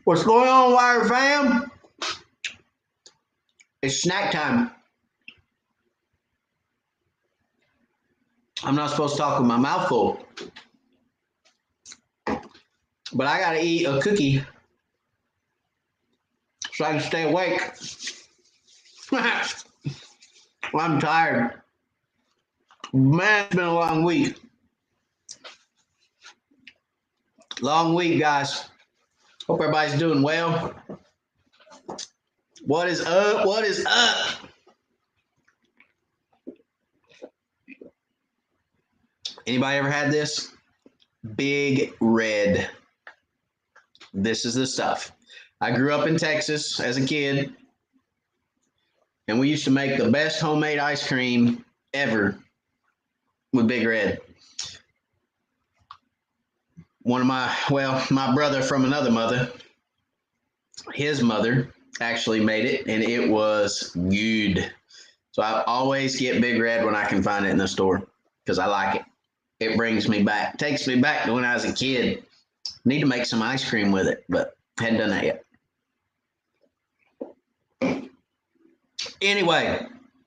What's going on, Wire fam? It's snack time. I'm not supposed to talk with my mouth full, but I gotta eat a cookie so I can stay awake. I'm tired. Man, it's been a long week. Long week, guys. Hope everybody's doing well. What is up? What is up? Anybody ever had this? Big Red. This is the stuff. I grew up in Texas as a kid, and we used to make the best homemade ice cream ever with Big Red. My brother from another mother, his mother actually made it, and it was good. So I always get Big Red when I can find it in the store because I like it. It brings me back, takes me back to when I was a kid. Need to make some ice cream with it, but hadn't done that yet. Anyway,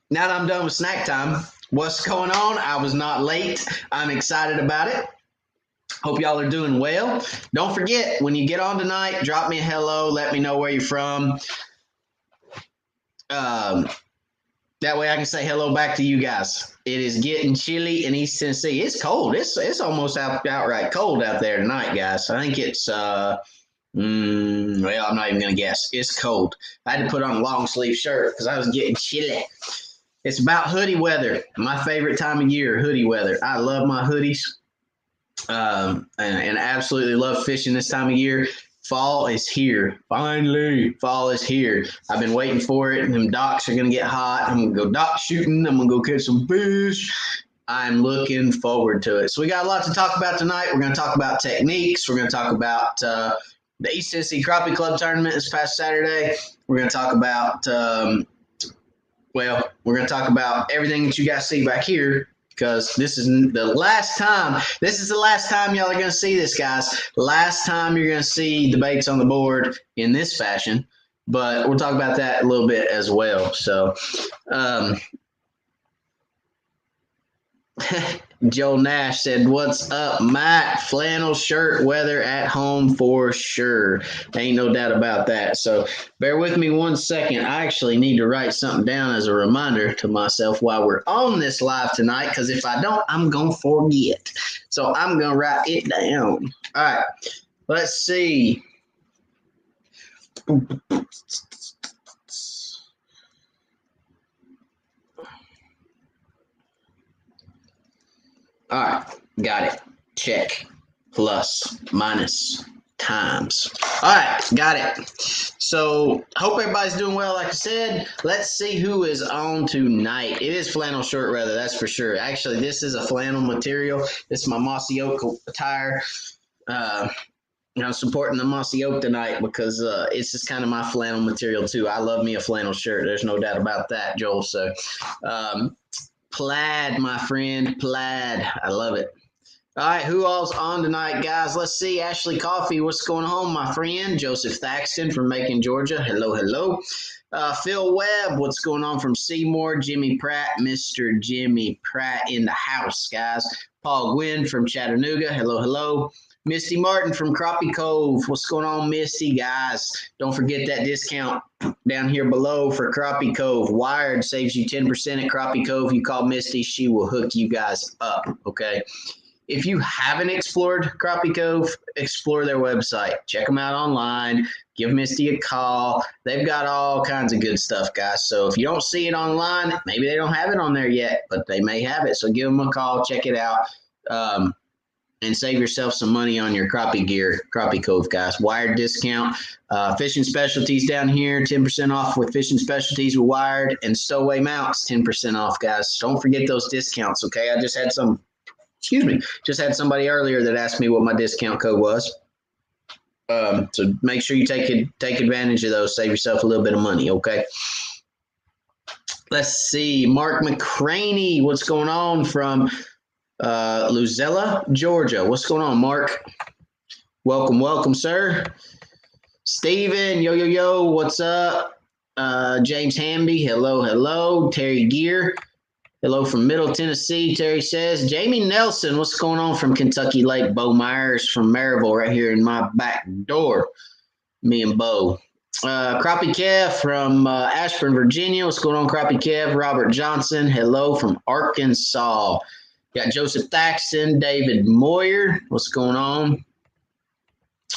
now that I'm done with snack time, what's going on? I was not late. I'm excited about it. Hope y'all are doing well. Don't forget, when you get on tonight, drop me a hello. Let me know where you're from. That way I can say hello back to you guys. It is getting chilly in East Tennessee. It's cold. It's almost outright cold out there tonight, guys. I think it's, I'm not even going to guess. It's cold. I had to put on a long sleeve shirt because I was getting chilly. It's about hoodie weather. My favorite time of year, hoodie weather. I love my hoodies. And absolutely love fishing this time of year. Fall is here. Finally, fall is here. I've been waiting for it. Them docks are going to get hot. I'm going to go dock shooting. I'm going to go catch some fish. I'm looking forward to it. So we got a lot to talk about tonight. We're going to talk about techniques. We're going to talk about the East Tennessee Crappie Club tournament this past Saturday. We're going to talk about, we're going to talk about everything that you guys see back here. Because this is the last time. This is the last time y'all are going to see this, guys. Last time you're going to see debates on the board in this fashion. But we'll talk about that a little bit as well. So, Joe Nash said, "What's up, Matt? Flannel shirt weather at home for sure. Ain't no doubt about that." So bear with me 1 second. I actually need to write something down as a reminder to myself while we're on this live tonight, because if I don't, I'm going to forget. So I'm going to write it down. All right. Let's see. All right, got it. Check. Plus, minus, times. All right, got it. So, hope everybody's doing well. Like I said, let's see who is on tonight. It is flannel shirt weather, that's for sure. Actually, this is a flannel material. This is my Mossy Oak attire. Supporting the Mossy Oak tonight because it's just kind of my flannel material too. I love me a flannel shirt. There's no doubt about that, Joel. So, plaid, my friend, plaid. I love it. All right, who all's on tonight, guys? Let's see. Ashley Coffee, what's going on, my friend? Joseph Thaxton from Macon, Georgia. Hello, hello. Phil Webb, what's going on from Seymour? Jimmy Pratt, Mr. Jimmy Pratt in the house, guys. Paul Gwynn from Chattanooga. Hello, hello. Misty Martin from Crappie Cove. What's going on, Misty, guys? Don't forget that discount down here below for Crappie Cove. Wired saves you 10% at Crappie Cove. You call Misty, she will hook you guys up, okay? If you haven't explored Crappie Cove, explore their website. Check them out online. Give Misty a call. They've got all kinds of good stuff, guys. So if you don't see it online, maybe they don't have it on there yet, but they may have it. So give them a call. Check it out. And save yourself some money on your crappie gear, Crappie Cove, guys. Wired discount. Fishing specialties down here, 10% off with fishing specialties with Wired, and Stowaway Mounts, 10% off, guys. Don't forget those discounts, okay? I just had somebody earlier that asked me what my discount code was. So make sure you take advantage of those. Save yourself a little bit of money, okay? Let's see. Mark McCraney, what's going on from Luzella, Georgia. What's going on, Mark? Welcome, sir. Steven, yo, what's up? James Hamby, hello. Terry Gear, hello from Middle Tennessee. Terry says, Jamie Nelson, what's going on from Kentucky Lake? Bo Myers from Maryville, right here in my back door. Me and Bo. Crappie Kev from Ashburn, Virginia. What's going on, Crappie Kev? Robert Johnson, hello from Arkansas. Got Joseph Thaxton, David Moyer. What's going on?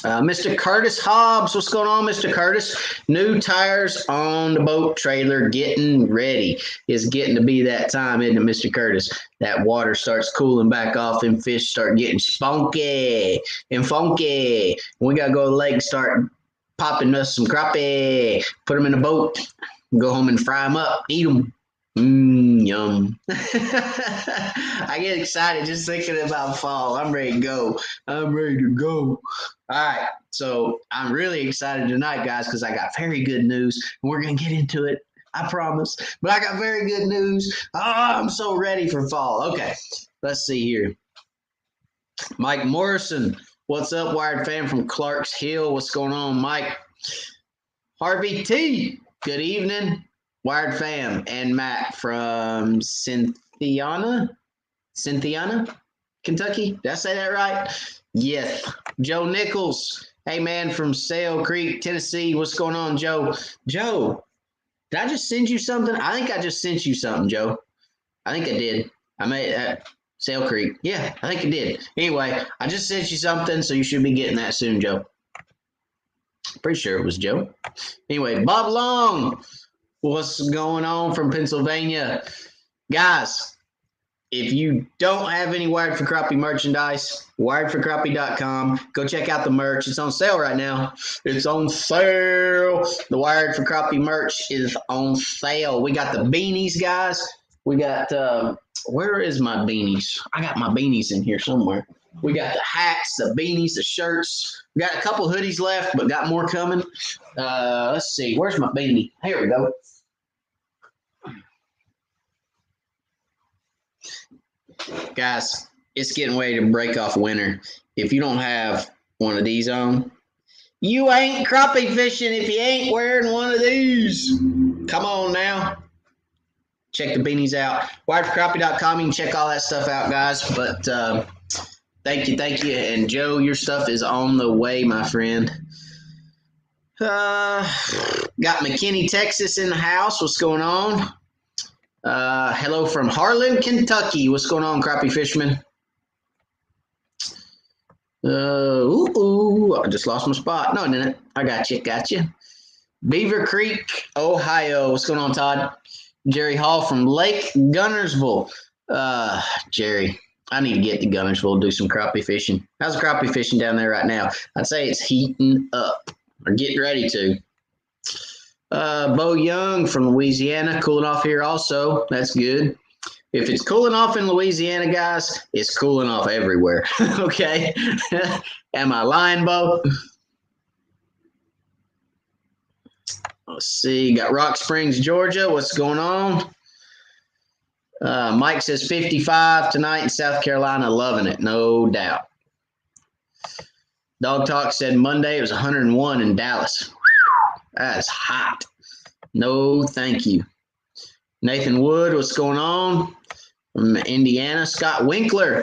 Mr. Curtis Hobbs, what's going on, Mr. Curtis? New tires on the boat trailer, getting ready. It's getting to be that time, isn't it, Mr. Curtis? That water starts cooling back off and fish start getting spunky and funky. We got to go to the lake and start popping us some crappie, put them in the boat, go home and fry them up, eat them. Yum. I get excited just thinking about fall. I'm ready to go. All right. So I'm really excited tonight, guys, because I got very good news. And we're going to get into it. I promise. But I got very good news. Oh, I'm so ready for fall. Okay. Let's see here. Mike Morrison. What's up, Wired fan from Clarks Hill? What's going on, Mike? Harvey T. Good evening. Wired fam, and Matt from Cynthiana, Kentucky. Did I say that right? Yes. Joe Nichols. Hey, man, from Sale Creek, Tennessee. What's going on, Joe? Joe, did I just send you something? I think I just sent you something, Joe. I think I did. I made Sale Creek. Yeah, I think I did. Anyway, I just sent you something, so you should be getting that soon, Joe. Pretty sure it was Joe. Anyway, Bob Long. What's going on from Pennsylvania? Guys, if you don't have any Wired for Crappie merchandise, wiredforcrappie.com. Go check out the merch. It's on sale right now. It's on sale. The Wired for Crappie merch is on sale. We got the beanies, guys. We got, where is my beanies? I got my beanies in here somewhere. We got the hats, the beanies, the shirts. We got a couple hoodies left, but got more coming. Let's see. Where's my beanie? Here we go. Guys, it's getting ready to break off winter. If you don't have one of these on, you ain't crappie fishing if you ain't wearing one of these. Come on now. Check the beanies out. Wiredforcrappie.com. You can check all that stuff out, guys. But thank you. And Joe, your stuff is on the way, my friend. Got McKinney, Texas in the house. What's going on? Hello from Harlan, Kentucky. What's going on, crappie fishermen? I just lost my spot. No, I didn't. I got you. Beaver Creek, Ohio. What's going on, Todd? Jerry Hall from Lake Gunnersville. Jerry, I need to get to Gunnersville, do some crappie fishing. How's the crappie fishing down there right now? I'd say it's heating up or getting ready to. Bo Young from Louisiana, cooling off here also. That's good. If it's cooling off in Louisiana, guys, it's cooling off everywhere. Okay? Am I lying, Bo? Let's see. Got Rock Springs, Georgia. What's going on? Mike says 55 tonight in South Carolina. Loving it. No doubt. Dog Talk said Monday it was 101 in Dallas. That's hot. No, thank you. Nathan Wood, what's going on? From Indiana. Scott Winkler.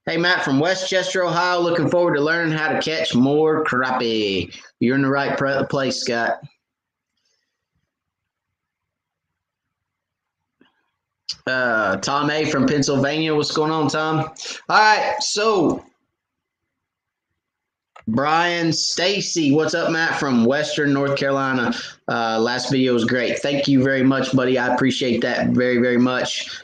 Hey, Matt from Westchester, Ohio. Looking forward to learning how to catch more crappie. You're in the right place, Scott. Tom A. from Pennsylvania. What's going on, Tom? All right, so Brian Stacy, what's up, Matt, from Western North Carolina. Last video was great. Thank you very much, buddy. I appreciate that very, very much.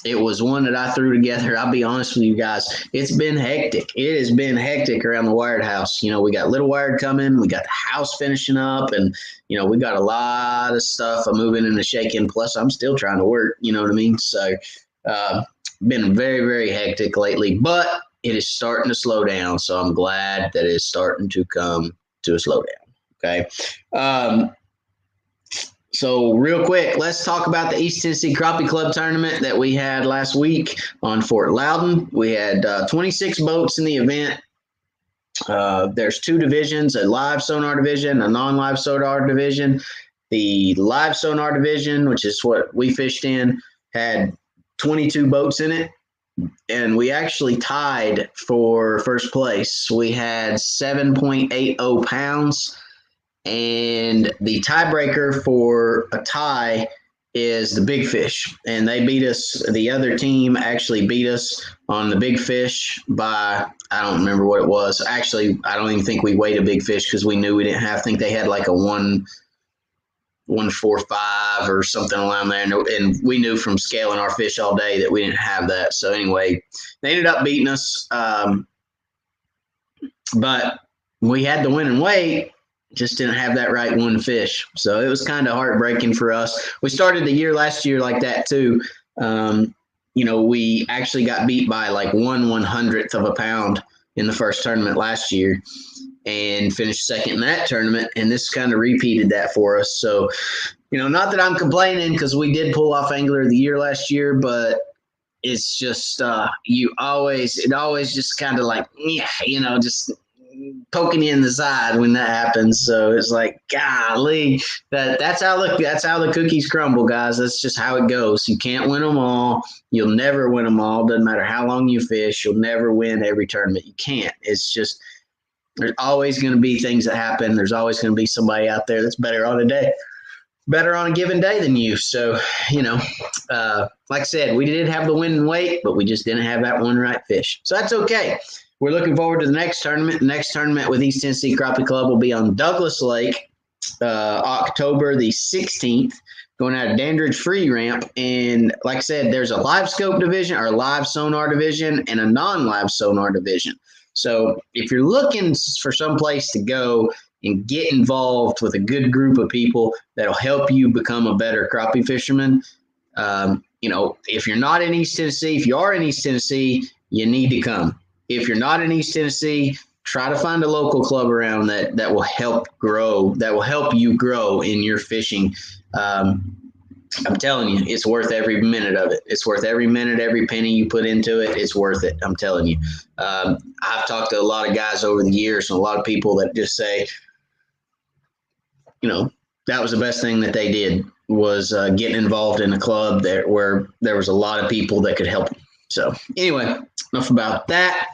It was one that I threw together. I'll be honest with you guys. It's been hectic. It has been hectic around the Wired house. You know, we got Little Wired coming. We got the house finishing up. And, you know, we got a lot of stuff moving and shaking. Plus, I'm still trying to work. You know what I mean? So, been very, very hectic lately. But it is starting to slow down. So I'm glad that it's starting to come to a slowdown. Okay. So real quick, let's talk about the East Tennessee Crappie Club tournament that we had last week on Fort Loudon. We had 26 boats in the event. There's two divisions, a live sonar division, a non-live sonar division. The live sonar division, which is what we fished in, had 22 boats in it. And we actually tied for first place. We had 7.80 pounds. And the tiebreaker for a tie is the big fish. And they beat us. The other team actually beat us on the big fish by, I don't remember what it was. Actually, I don't even think we weighed a big fish because we knew we didn't have, I think they had like a 145 or something around there. And we knew from scaling our fish all day that we didn't have that. So anyway, they ended up beating us. But we had the winning weight, just didn't have that right one fish. So it was kind of heartbreaking for us. We started the year last year like that too. We actually got beat by like 1/100th of a pound in the first tournament last year and finished second in that tournament. And this kind of repeated that for us. So, not that I'm complaining because we did pull off Angler of the Year last year, but it's just it always just kind of like, just poking you in the side when that happens. So it's like, golly, that's how the cookies crumble, guys. That's just how it goes. You can't win them all. You'll never win them all. Doesn't matter how long you fish. You'll never win every tournament. You can't. It's just, there's always going to be things that happen. There's always going to be somebody out there that's better on a given day than you. So, like I said, we did have the winning weight, but we just didn't have that one right fish. So that's okay. We're looking forward to the next tournament. The next tournament with East Tennessee Crappie Club will be on Douglas Lake, October the 16th, going out of Dandridge Free Ramp. And like I said, there's a live scope division or a live sonar division and a non-live sonar division. So if you're looking for some place to go and get involved with a good group of people that'll help you become a better crappie fisherman, if you're not in East Tennessee, if you are in East Tennessee, you need to come. If you're not in East Tennessee, try to find a local club around that will help you grow in your fishing. I'm telling you, it's worth every minute of it. It's worth every minute, every penny you put into it. It's worth it. I'm telling you. I've talked to a lot of guys over the years and a lot of people that just say, that was the best thing that they did was getting involved in a club where there was a lot of people that could help them. So anyway, enough about that.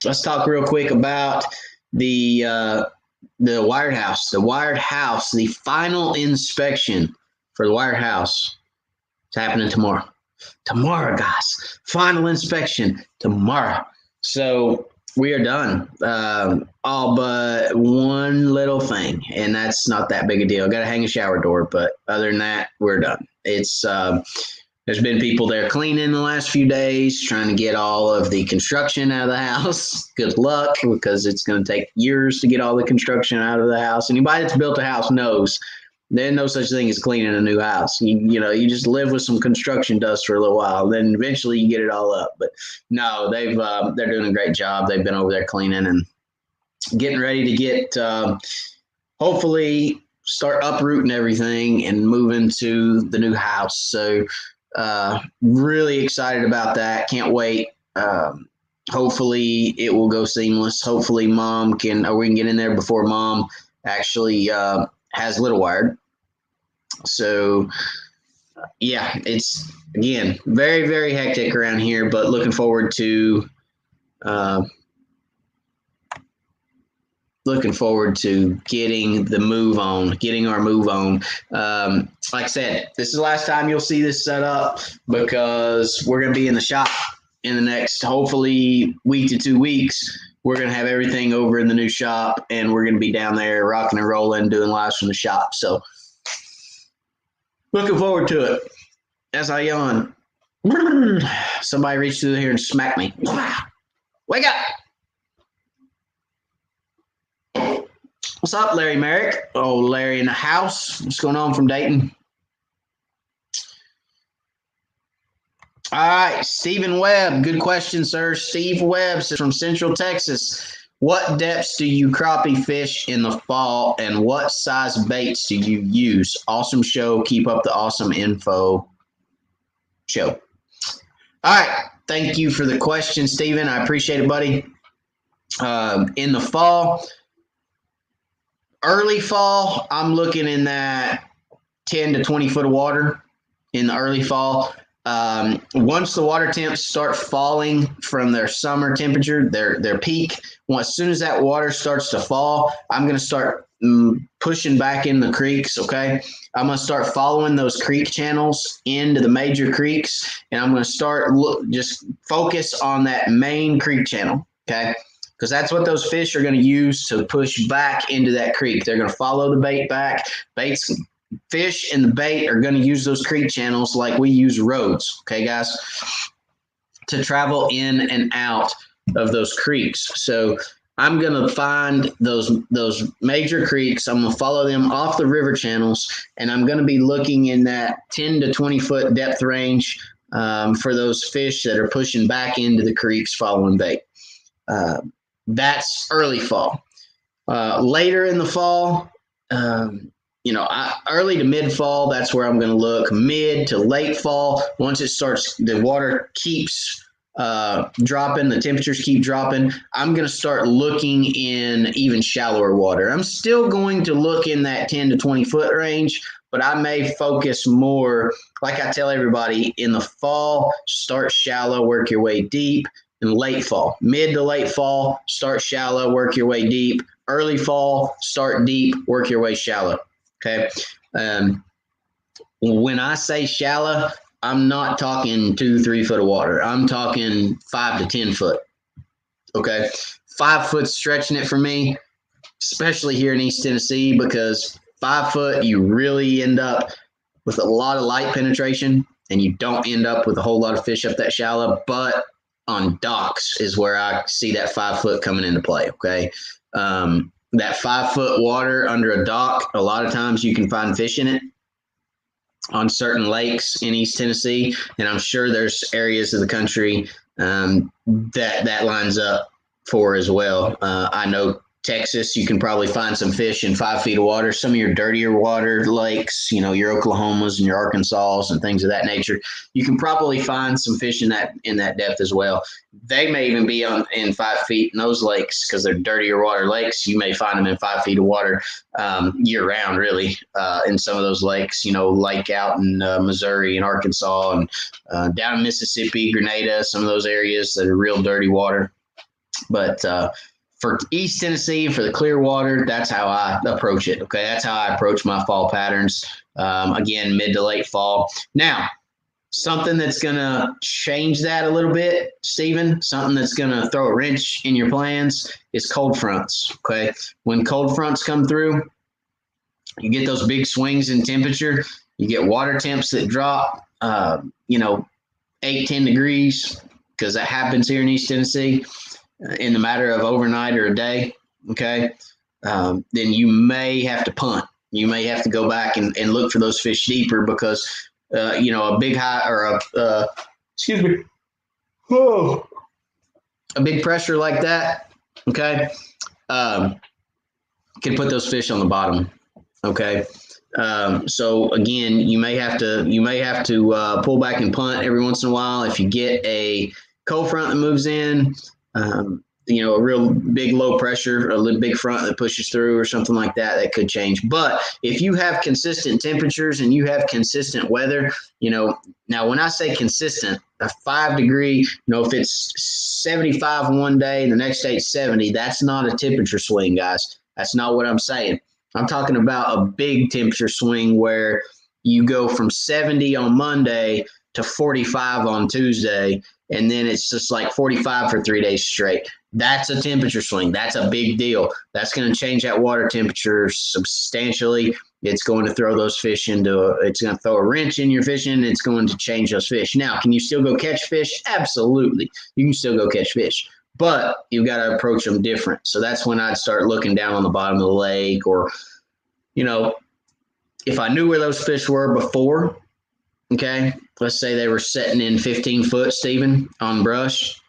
Let's talk real quick about the Wired House. The Wired House, the final inspection for the Wired House is happening tomorrow. Tomorrow, guys. Final inspection tomorrow. So we are done. All but one little thing, and that's not that big a deal. Got to hang a shower door, but other than that, we're done. It's there's been people there cleaning the last few days, trying to get all of the construction out of the house. Good luck, because it's going to take years to get all the construction out of the house. Anybody that's built a house knows there's no such thing as cleaning a new house. You just live with some construction dust for a little while, then eventually you get it all up. But no, they're doing a great job. They've been over there cleaning and getting ready to get hopefully start uprooting everything and moving to the new house. So really excited about that. Can't wait. Hopefully it will go seamless. Hopefully we can get in there before Mom actually has Little Wired. So yeah, it's again very, very hectic around here, but looking forward to getting our move on. Like I said, this is the last time you'll see this set up because we're going to be in the shop in the next, hopefully, week to 2 weeks. We're going to have everything over in the new shop, and we're going to be down there rocking and rolling, doing lives from the shop. So looking forward to it. As I yawn, somebody reached through here and smacked me. Wake up! What's up, Larry Merrick? Oh, Larry in the house. What's going on from Dayton? All right, Stephen Webb. Good question, sir. Steve Webb from Central Texas. What depths do you crappie fish in the fall, and what size baits do you use? Awesome show. Keep up the awesome info show. All right. Thank you for the question, Steven. I appreciate it, buddy. In the fall, early fall, I'm looking in that 10 to 20 foot of water in the early fall. Once the water temps start falling from their summer temperature, their peak, as soon as that water starts to fall, I'm going to start pushing back in the creeks, okay? I'm going to start following those creek channels into the major creeks, and I'm going to start just focus on that main creek channel, okay? Because that's what those fish are going to use to push back into that creek. They're going to follow the bait back. Fish and the bait are going to use those creek channels like we use roads, okay, guys, to travel in and out of those creeks. So I'm going to find those major creeks. I'm going to follow them off the river channels, and I'm going to be looking in that 10 to 20 foot depth range for those fish that are pushing back into the creeks following bait. That's early fall. Later in the fall, early to mid fall, that's where I'm going to look. Mid to late fall, once it starts, the water keeps dropping, the temperatures keep dropping, I'm going to start looking in even shallower water. I'm still going to look in that 10 to 20 foot range, but I may focus more, like I tell everybody, in the fall, start shallow, work your way deep. In late fall, mid to late fall, start shallow, work your way deep. Early fall, start deep, work your way shallow. Okay. When I say shallow, I'm not talking 2-3 foot of water. I'm talking 5 to 10 foot. Okay. 5 foot stretching it for me, especially here in East Tennessee, because 5 foot, you really end up with a lot of light penetration and you don't end up with a whole lot of fish up that shallow. But on docks is where I see that 5 foot coming into play. Okay. That 5 foot water under a dock, a lot of times you can find fish in it on certain lakes in East Tennessee. And I'm sure there's areas of the country that lines up for as well. I know Texas, you can probably find some fish in 5 feet of water. Some of your dirtier water lakes, your Oklahomas and your Arkansas and things of that nature, you can probably find some fish in that depth as well. They may even be in 5 feet in those lakes because they're dirtier water lakes. You may find them in 5 feet of water year round, really, in some of those lakes, like out in Missouri and Arkansas and down in Mississippi, Grenada, some of those areas that are real dirty water. But for East Tennessee, for the clear water, that's how I approach it. Okay, that's how I approach my fall patterns. Again, mid to late fall. Now, something that's going to change that a little bit, Stephen, something that's going to throw a wrench in your plans is cold fronts. Okay, when cold fronts come through, you get those big swings in temperature. You get water temps that drop, 8-10 degrees, because that happens here in East Tennessee. In the matter of overnight or a day, okay, then you may have to punt. You may have to go back and look for those fish deeper because, a big high or a big pressure like that, okay, can put those fish on the bottom, okay. So again, you may have to pull back and punt every once in a while if you get a cold front that moves in. A real big low pressure, a big front that pushes through or something like that, that could change. But if you have consistent temperatures and you have consistent weather, now when I say consistent, a 5 degree, if it's 75 one day and the next day it's 70, that's not a temperature swing, guys. That's not what I'm saying. I'm talking about a big temperature swing where you go from 70 on Monday to 45 on Tuesday, and then it's just like 45 for 3 days straight. That's a temperature swing. That's a big deal. That's going to change that water temperature substantially. It's going to throw those fish it's going to throw a wrench in your fishing. It's going to change those fish. Now, can you still go catch fish? Absolutely. You can still go catch fish, but you've got to approach them different. So that's when I'd start looking down on the bottom of the lake, or, if I knew where those fish were before, okay, let's say they were setting in 15 foot, Stephen, on brush.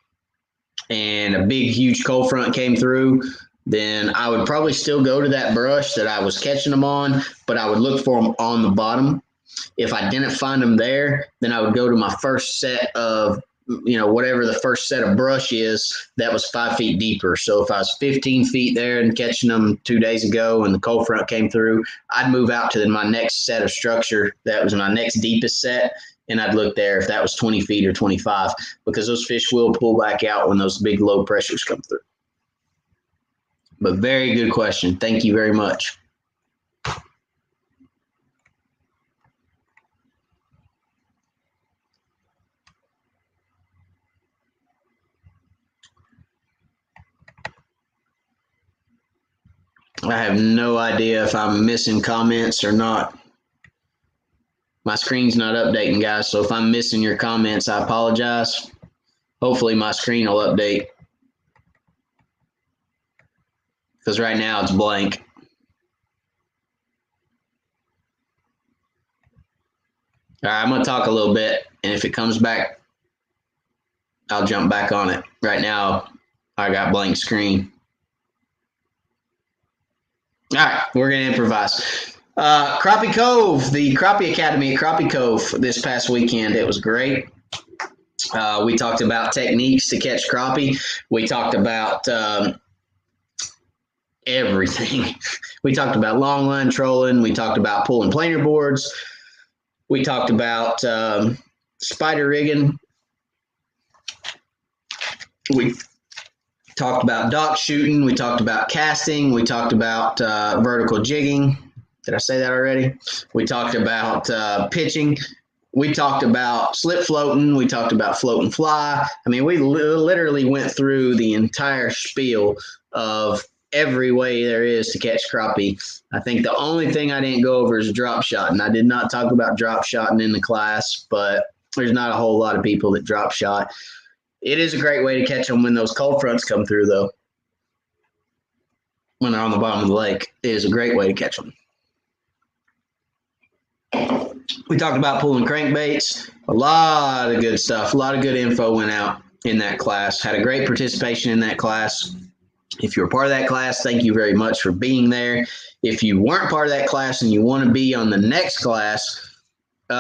and a big, huge cold front came through, then I would probably still go to that brush that I was catching them on, but I would look for them on the bottom. If I didn't find them there, then I would go to my first set of, whatever the first set of brush is that was 5 feet deeper. So if I was 15 feet there and catching them 2 days ago and the cold front came through, I'd move out to my next set of structure. That was my next deepest set. And I'd look there if that was 20 feet or 25, because those fish will pull back out when those big low pressures come through. But very good question. Thank you very much. I have no idea if I'm missing comments or not. My screen's not updating, guys, so if I'm missing your comments, I apologize. Hopefully my screen will update, because right now it's blank. All right, I'm going to talk a little bit, and if it comes back, I'll jump back on it. Right now, I got blank screen. All right, we're going to improvise. Crappie Cove, the Crappie Academy at Crappie Cove this past weekend. It was great. We talked about techniques to catch crappie. We talked about everything. We talked about long line trolling. We talked about pulling planer boards. We talked about spider rigging. We talked about dock shooting. We talked about casting. We talked about vertical jigging. Did I say that already? We talked about pitching. We talked about slip floating. We talked about float and fly. I mean, we literally went through the entire spiel of every way there is to catch crappie. I think the only thing I didn't go over is drop shotting. I did not talk about drop shotting in the class, but there's not a whole lot of people that drop shot. It is a great way to catch them when those cold fronts come through, though. When they're on the bottom of the lake, it is a great way to catch them. We talked about pulling crankbaits. A lot of good stuff. A lot of good info went out in that class. Had a great participation in that class. If you were part of that class, thank you very much for being there. If you weren't part of that class and you want to be on the next class, you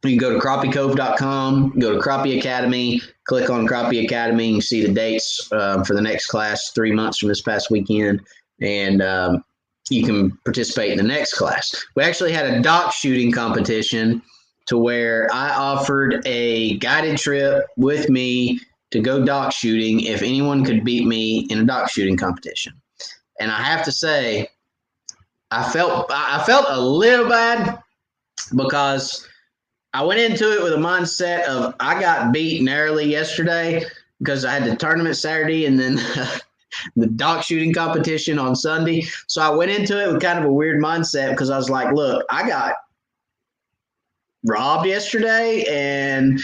can go to crappiecove.com, go to Crappie Academy, click on Crappie Academy, and see the dates for the next class 3 months from this past weekend, and you can participate in the next class. We actually had a dock shooting competition to where I offered a guided trip with me to go dock shooting if anyone could beat me in a dock shooting competition. And I have to say, I felt a little bad, because I went into it with a mindset of I got beat narrowly yesterday because I had the tournament Saturday and then the dock shooting competition on Sunday. So I went into it with kind of a weird mindset, because I was like, look, I got robbed yesterday and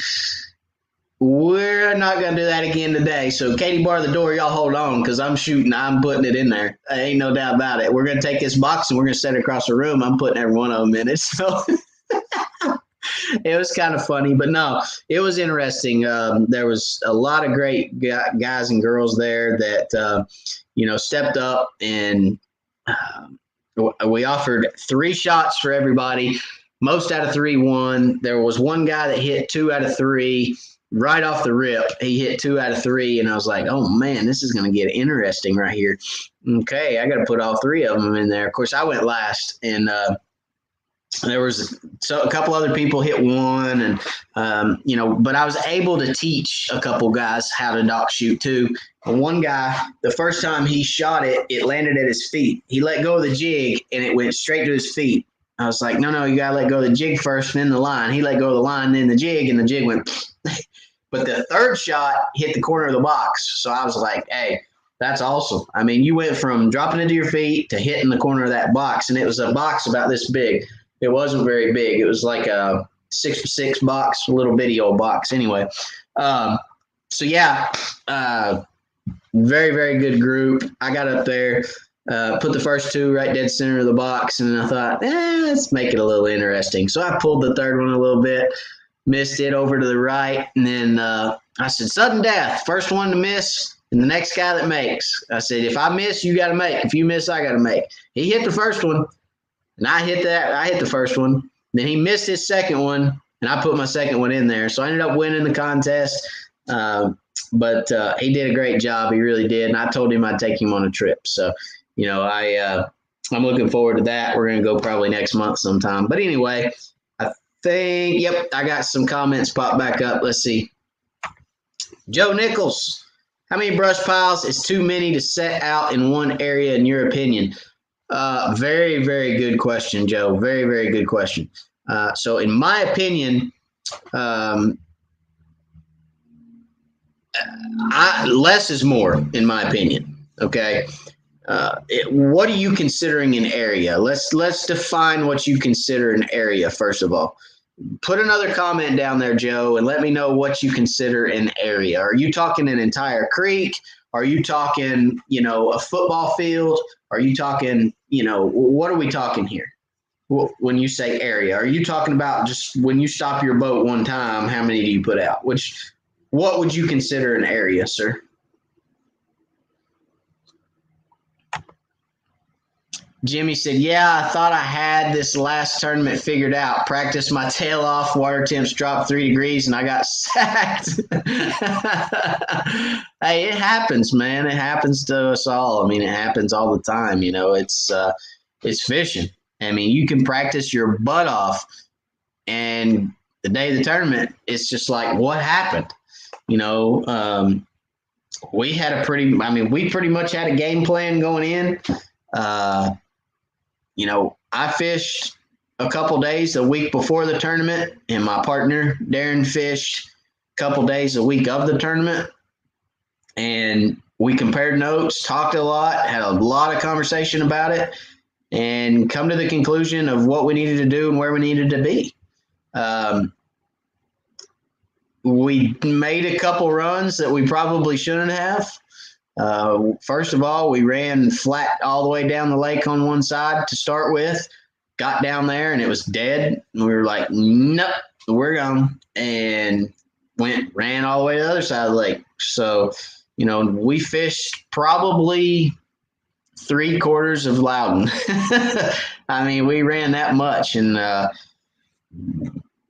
we're not going to do that again today. So Katie, bar the door, y'all hold on, because I'm shooting. I'm putting it in there. Ain't no doubt about it. We're going to take this box and we're going to set it across the room. I'm putting every one of them in it. So it was kind of funny, but no, it was interesting. There was a lot of great guys and girls there that, stepped up, and we offered 3 shots for everybody. Most out of 3 won. There was one guy that hit 2 out of 3 right off the rip. He hit 2 out of 3, and I was like, oh man, this is going to get interesting right here. Okay, I got to put all 3 of them in there. Of course, I went last, and there was a couple other people hit 1, and but I was able to teach a couple guys how to dock shoot too. And one guy, the first time he shot it, it landed at his feet. He let go of the jig and it went straight to his feet. I was like, no, you gotta let go of the jig first, then the line. He let go of the line, then the jig, and the jig went. But the third shot hit the corner of the box. So I was like, hey, that's awesome. I mean, you went from dropping it to your feet to hitting the corner of that box, and it was a box about this big. It wasn't very big. It was like a 6x6 box, a little bitty old box. Anyway, very, very good group. I got up there, put the first 2 right dead center of the box, and I thought, let's make it a little interesting. So I pulled the third one a little bit, missed it over to the right, and then I said, sudden death, first one to miss, and the next guy that makes. I said, if I miss, you got to make. If you miss, I got to make. He hit the first one, and I hit the first one. Then he missed his second one, and I put my second one in there. So I ended up winning the contest. But he did a great job. He really did. And I told him I'd take him on a trip. So, I'm looking forward to that. We're going to go probably next month sometime. But anyway, I think, I got some comments pop back up. Let's see. Joe Nichols, how many brush piles is too many to set out in one area, in your opinion? Very, very good question, Joe. Very, very good question. So in my opinion, less is more, in my opinion. Okay. What are you considering an area? Let's define what you consider an area, first of all. Put another comment down there, Joe, and let me know what you consider an area. Are you talking an entire creek? Are you talking, a football field? Are you talking, what are we talking here? When you say area, are you talking about just when you stop your boat one time, how many do you put out? What would you consider an area, sir? Jimmy said, yeah, I thought I had this last tournament figured out. Practiced my tail off, water temps dropped 3 degrees, and I got sacked. Hey, it happens, man. It happens to us all. I mean, it happens all the time. It's fishing. I mean, you can practice your butt off, and the day of the tournament, it's just like, what happened? We pretty much had a game plan going in. I fished a couple days a week before the tournament, and my partner, Darren, fished a couple days a week of the tournament. And we compared notes, talked a lot, had a lot of conversation about it, and come to the conclusion of what we needed to do and where we needed to be. We made a couple runs that we probably shouldn't have. First of all, we ran flat all the way down the lake on one side to start with, got down there and it was dead. And we were like, nope, we're gone. And ran all the way to the other side of the lake. So, we fished probably 3/4 of Loudon. I mean, we ran that much, and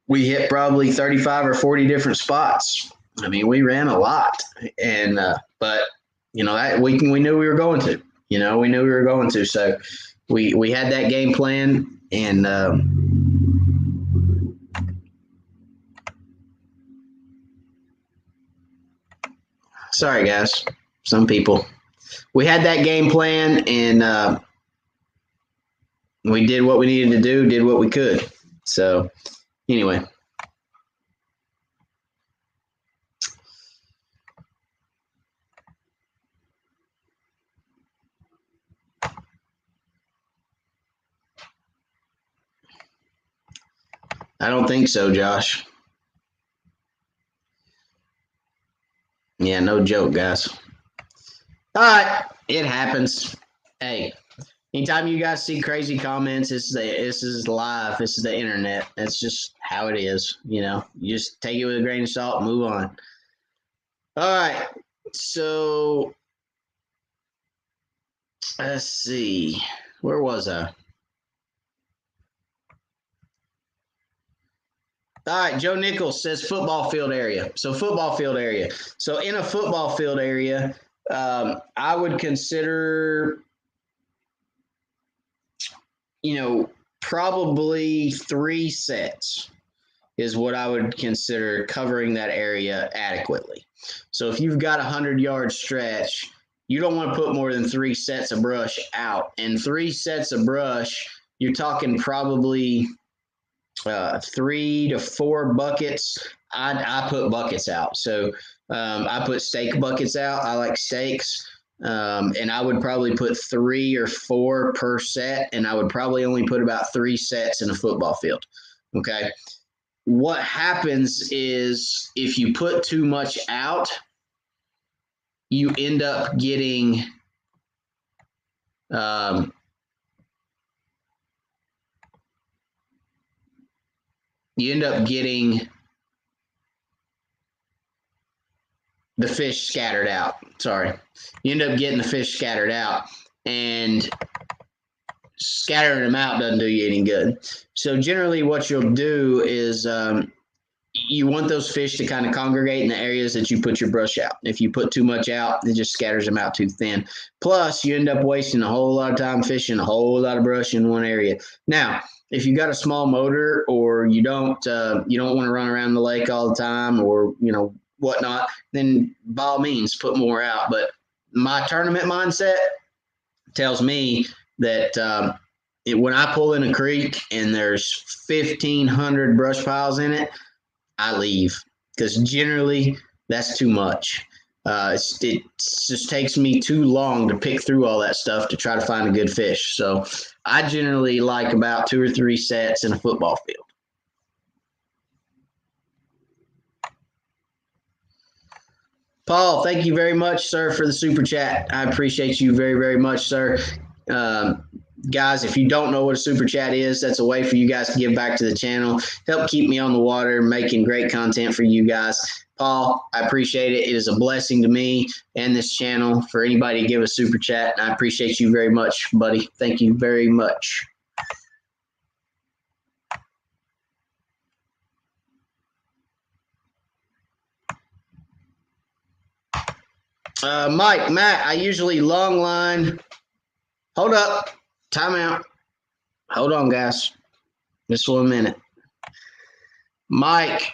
we hit probably 35 or 40 different spots. I mean, we ran a lot, and but that we knew we were going to. We knew we were going to. So we had that game plan, and sorry guys, some people. We had that game plan, and we did what we needed to do, did what we could. So anyway. I don't think so, Josh. Yeah, no joke, guys. All right, it happens. Hey, anytime you guys see crazy comments, this is live. This is the internet. That's just how it is. You just take it with a grain of salt and move on. All right, so let's see. Where was I? All right, Joe Nichols says football field area. So football field area. So in a football field area, I would consider, probably 3 sets is what I would consider covering that area adequately. So if you've got a 100-yard stretch, you don't want to put more than 3 sets of brush out. And 3 sets of brush, you're talking probably 3 to 4 buckets. I put buckets out. So I put steak buckets out. I like steaks. And I would probably put 3 or 4 per set. And I would probably only put about 3 sets in a football field. Okay. What happens is if you put too much out, you end up getting the fish scattered out. Sorry. You end up getting the fish scattered out, and scattering them out doesn't do you any good. So generally what you'll do is you want those fish to kind of congregate in the areas that you put your brush out. If you put too much out, it just scatters them out too thin. Plus, you end up wasting a whole lot of time fishing a whole lot of brush in one area. Now, if you got a small motor, or you don't want to run around the lake all the time, or whatnot, then by all means put more out. But my tournament mindset tells me that when I pull in a creek and there's 1,500 brush piles in it, I leave, because generally that's too much. It just takes me too long to pick through all that stuff to try to find a good fish. So I generally like about 2 or 3 sets in a football field. Paul, thank you very much, sir, for the super chat. I appreciate you very, very much, sir. Guys, if you don't know what a super chat is, that's a way for you guys to give back to the channel, help keep me on the water, making great content for you guys. Paul, I appreciate it. It is a blessing to me and this channel for anybody to give a super chat. And I appreciate you very much, buddy. Thank you very much. Matt, I usually long line. Hold up. Time out. Hold on, guys. Just 1 minute. Mike.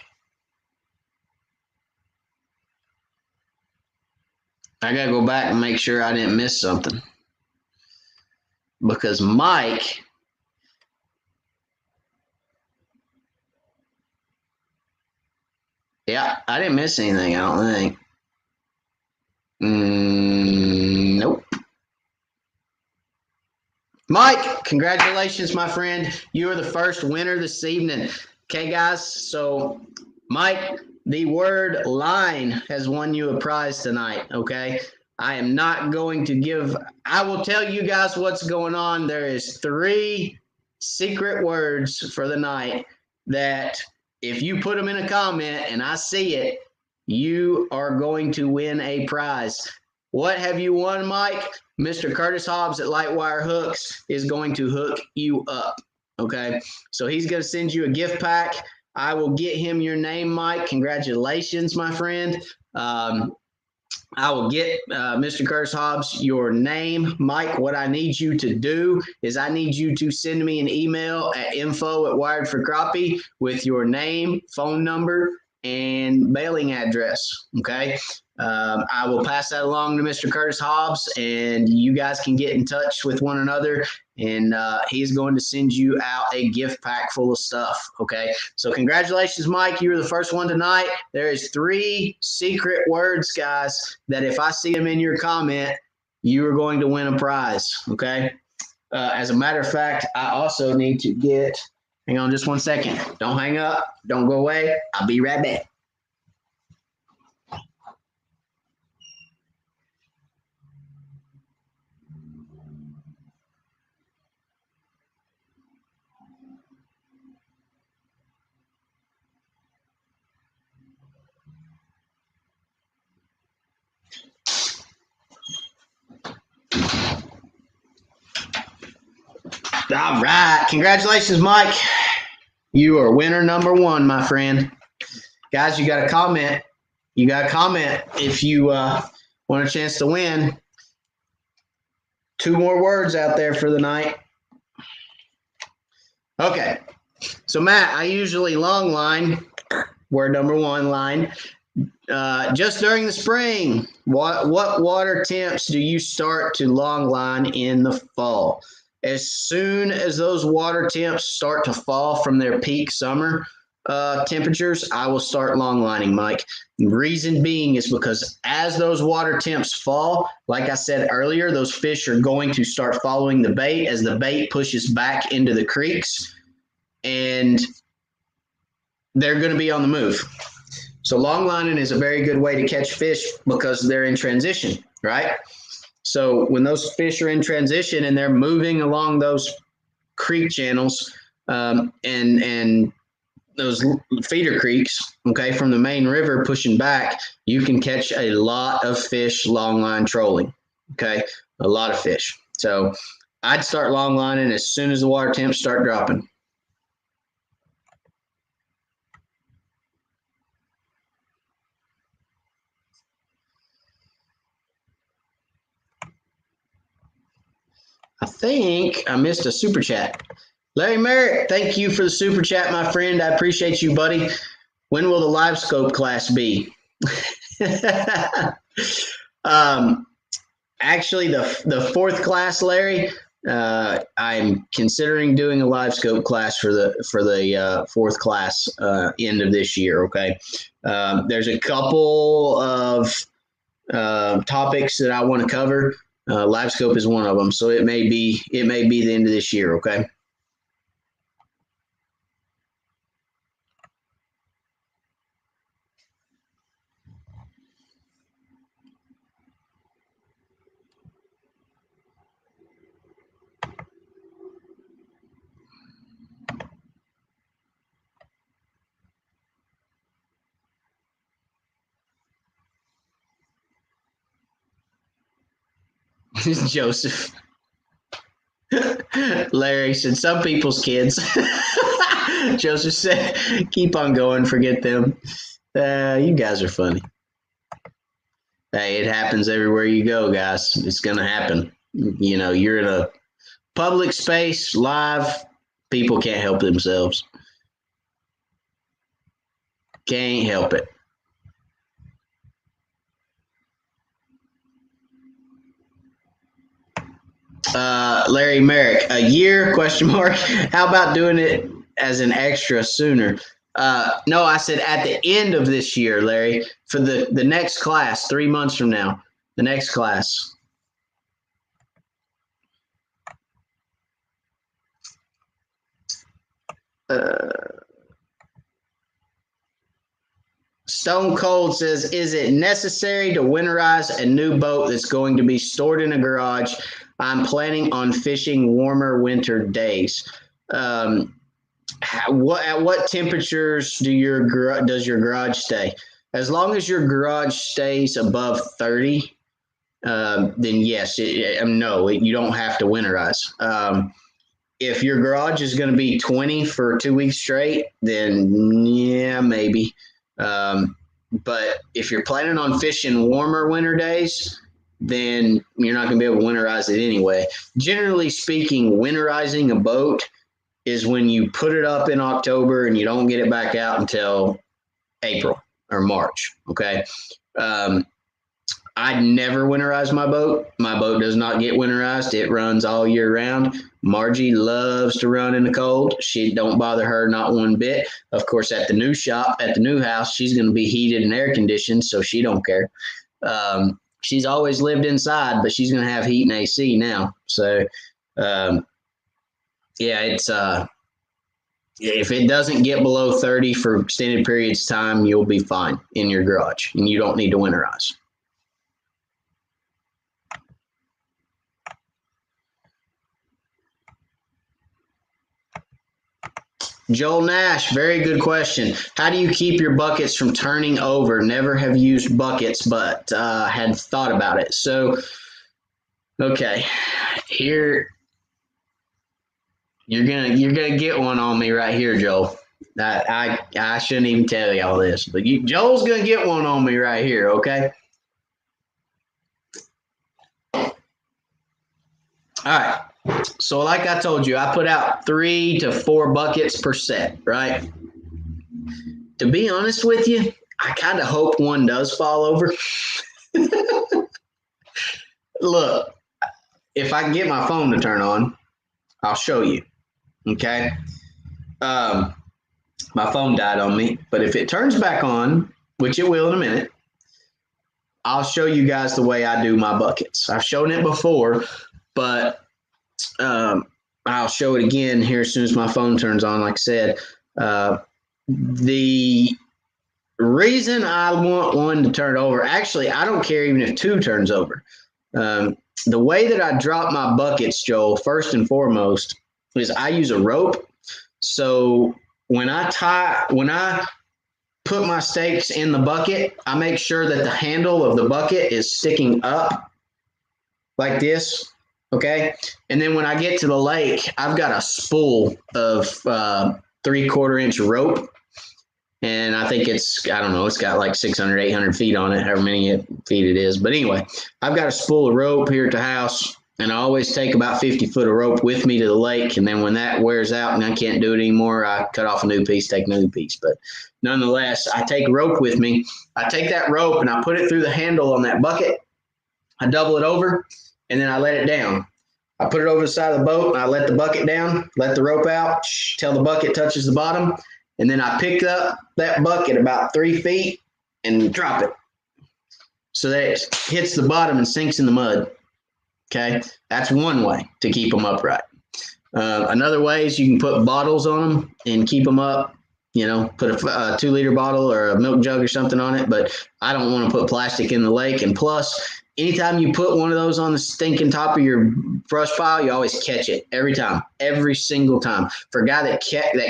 I got to go back and make sure I didn't miss something. Because Mike. Yeah, I didn't miss anything, I don't think. Nope. Mike, congratulations, my friend. You are the first winner this evening. Okay, guys, so Mike, the word line has won you a prize tonight, okay? I am not going to give – I will tell you guys what's going on. There is 3 secret words for the night that if you put them in a comment and I see it, you are going to win a prize. What have you won, Mike? Mr. Curtis Hobbs at Lightwire Hooks is going to hook you up, okay? So he's going to send you a gift pack. I will get him your name, Mike. Congratulations, my friend. I will get Mr. Curtis Hobbs your name. Mike, what I need you to do is I need you to send me an email at info@wiredforcrappie with your name, phone number, and mailing address, okay? I will pass that along to Mr. Curtis Hobbs, and you guys can get in touch with one another, and he's going to send you out a gift pack full of stuff, okay? So congratulations, Mike. You were the first one tonight. There is 3 secret words, guys, that if I see them in your comment, you are going to win a prize, okay? As a matter of fact, I also need to get – hang on just 1 second. Don't hang up. Don't go away. I'll be right back. All right. Congratulations, Mike. You are winner number 1, my friend. Guys, you got to comment. You got to comment if you want a chance to win. 2 more words out there for the night. Okay. So, Matt, I usually long line, word number 1, line. Just during the spring, what water temps do you start to long line in the fall? As soon as those water temps start to fall from their peak summer temperatures, I will start long lining, Mike. The reason being is because as those water temps fall, like I said earlier, those fish are going to start following the bait as the bait pushes back into the creeks, and they're going to be on the move. So long lining is a very good way to catch fish because they're in transition, right? So when those fish are in transition and they're moving along those creek channels, and those feeder creeks, okay, from the main river pushing back, you can catch a lot of fish long line trolling, okay, a lot of fish. So I'd start long lining as soon as the water temps start dropping. I think I missed a super chat. Larry Merrick, thank you for the super chat, my friend. I appreciate you, buddy. When will the live scope class be? Actually, the fourth class, Larry, I'm considering doing a live scope class for the fourth class end of this year. Okay, there's a couple of topics that I want to cover. Live scope is one of them, so it may be the end of this year. Okay. Joseph. Larry said, some people's kids. Joseph said, keep on going, forget them. You guys are funny. Hey, it happens everywhere you go, guys. It's going to happen. You know, you're in a public space, live, people can't help themselves. Can't help it. Larry Merrick, a year, question mark. How about doing it as an extra sooner? No, I said at the end of this year, Larry, for the next class, 3 months from now, the next class. Stone Cold says, is it necessary to winterize a new boat that's going to be stored in a garage? I'm planning on fishing warmer winter days. At what temperatures does your garage stay? As long as your garage stays above 30, then yes, no, you don't have to winterize. If your garage is going to be 20 for 2 weeks straight, then yeah, maybe. But if you're planning on fishing warmer winter days, then you're not going to be able to winterize it anyway. Generally speaking, winterizing a boat is when you put it up in October and you don't get it back out until April or March. Okay. I never winterize my boat. My boat does not get winterized. It runs all year round. Margie loves to run in the cold. She don't bother her not one bit. Of course, at the new shop, at the new house, she's going to be heated and air conditioned, so she don't care. She's always lived inside, but she's going to have heat and AC now. So, yeah, it's if it doesn't get below 30 for extended periods of time, you'll be fine in your garage, and you don't need to winterize. Joel Nash, very good question. How do you keep your buckets from turning over? Never have used buckets, but had thought about it. So, okay, here you're gonna get one on me right here, Joel. I shouldn't even tell you all this, but Joel's gonna get one on me right here. Okay. All right. So like I told you, I put out 3 to 4 buckets per set, right? To be honest with you, I kind of hope one does fall over. Look, if I can get my phone to turn on, I'll show you. Okay. My phone died on me, but if it turns back on, which it will in a minute, I'll show you guys the way I do my buckets. I've shown it before, but I'll show it again here as soon as my phone turns on. Like I said, the reason I want one to turn over, actually, I don't care even if 2 turns over. The way that I drop my buckets, Joel, first and foremost, is I use a rope. So when I put my stakes in the bucket, I make sure that the handle of the bucket is sticking up like this. Okay. And then when I get to the lake, I've got a spool of 3/4 inch rope. And I think it's got like 600, 800 feet on it, however many feet it is. But anyway, I've got a spool of rope here at the house, and I always take about 50 foot of rope with me to the lake. And then when that wears out and I can't do it anymore, I cut off a new piece, take a new piece. But nonetheless, I take rope with me. I take that rope and I put it through the handle on that bucket. I double it over, and then I let it down. I put it over the side of the boat, and I let the bucket down, let the rope out, till the bucket touches the bottom. And then I pick up that bucket about 3 feet and drop it so that it hits the bottom and sinks in the mud. Okay, that's one way to keep them upright. Another way is you can put bottles on them and keep them up. Put a 2-liter bottle or a milk jug or something on it. But I don't want to put plastic in the lake. And plus, anytime you put one of those on the stinking top of your brush pile, you always catch it every time, every single time. For a guy that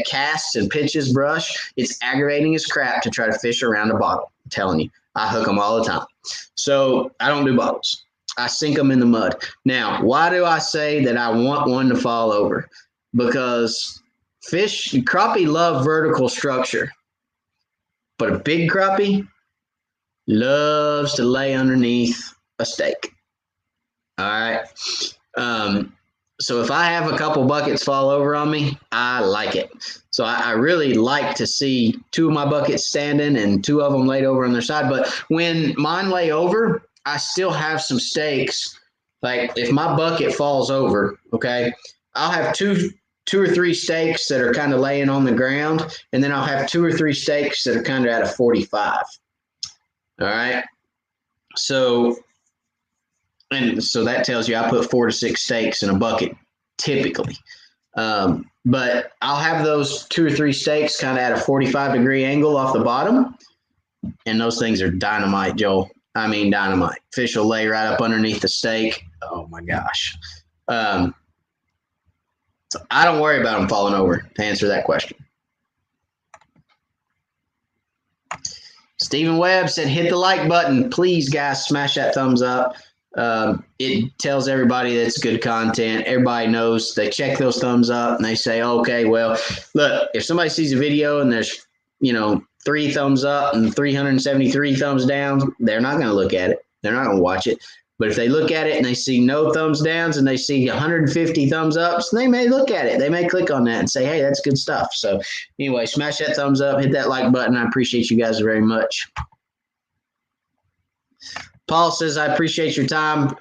casts and pitches brush, it's aggravating as crap to try to fish around a bottle. I'm telling you, I hook them all the time. So I don't do bottles. I sink them in the mud. Now, why do I say that I want one to fall over? Because crappie love vertical structure, but a big crappie loves to lay underneath a stake. All right. So if I have a couple buckets fall over on me, I like it. So I really like to see 2 of my buckets standing and 2 of them laid over on their side. But when mine lay over, I still have some stakes. Like if my bucket falls over, okay, I'll have two or three stakes that are kind of laying on the ground, and then I'll have 2 or 3 stakes that are kind of at a 45. All right. So that tells you I put 4 to 6 stakes in a bucket typically. But I'll have those 2 or 3 stakes kind of at a 45-degree angle off the bottom. And those things are dynamite, Joel. I mean, dynamite. Fish will lay right up underneath the stake. Oh my gosh. So I don't worry about them falling over, to answer that question. Stephen Webb said, hit the like button. Please, guys, smash that thumbs up. It tells everybody that's good content. Everybody knows. They check those thumbs up and they say, okay, well, look, if somebody sees a video and there's, 3 thumbs up and 373 thumbs down, they're not going to look at it. They're not going to watch it. But if they look at it and they see no thumbs downs and they see 150 thumbs ups, they may look at it. They may click on that and say, hey, that's good stuff. So anyway, smash that thumbs up, hit that like button. I appreciate you guys very much. Paul says, I appreciate your time,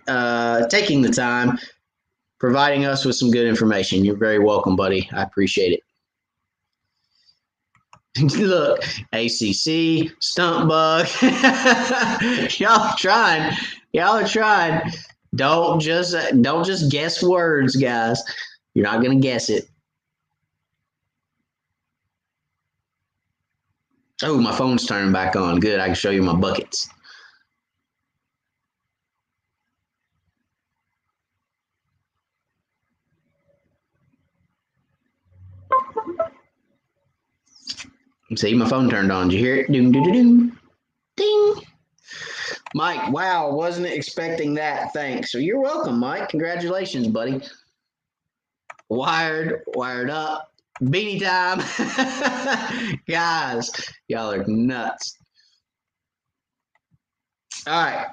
taking the time, providing us with some good information. You're very welcome, buddy. I appreciate it. Look, ACC, stump bug. Y'all are trying. Don't just guess words, guys. You're not going to guess it. Oh, my phone's turning back on. Good. I can show you my buckets. See, my phone turned on. Did you hear it? Doom, doom, doom, ding. Mike, wow, wasn't expecting that. Thanks. So you're welcome, Mike. Congratulations, buddy. Wired up. Beanie time. Guys, y'all are nuts. All right.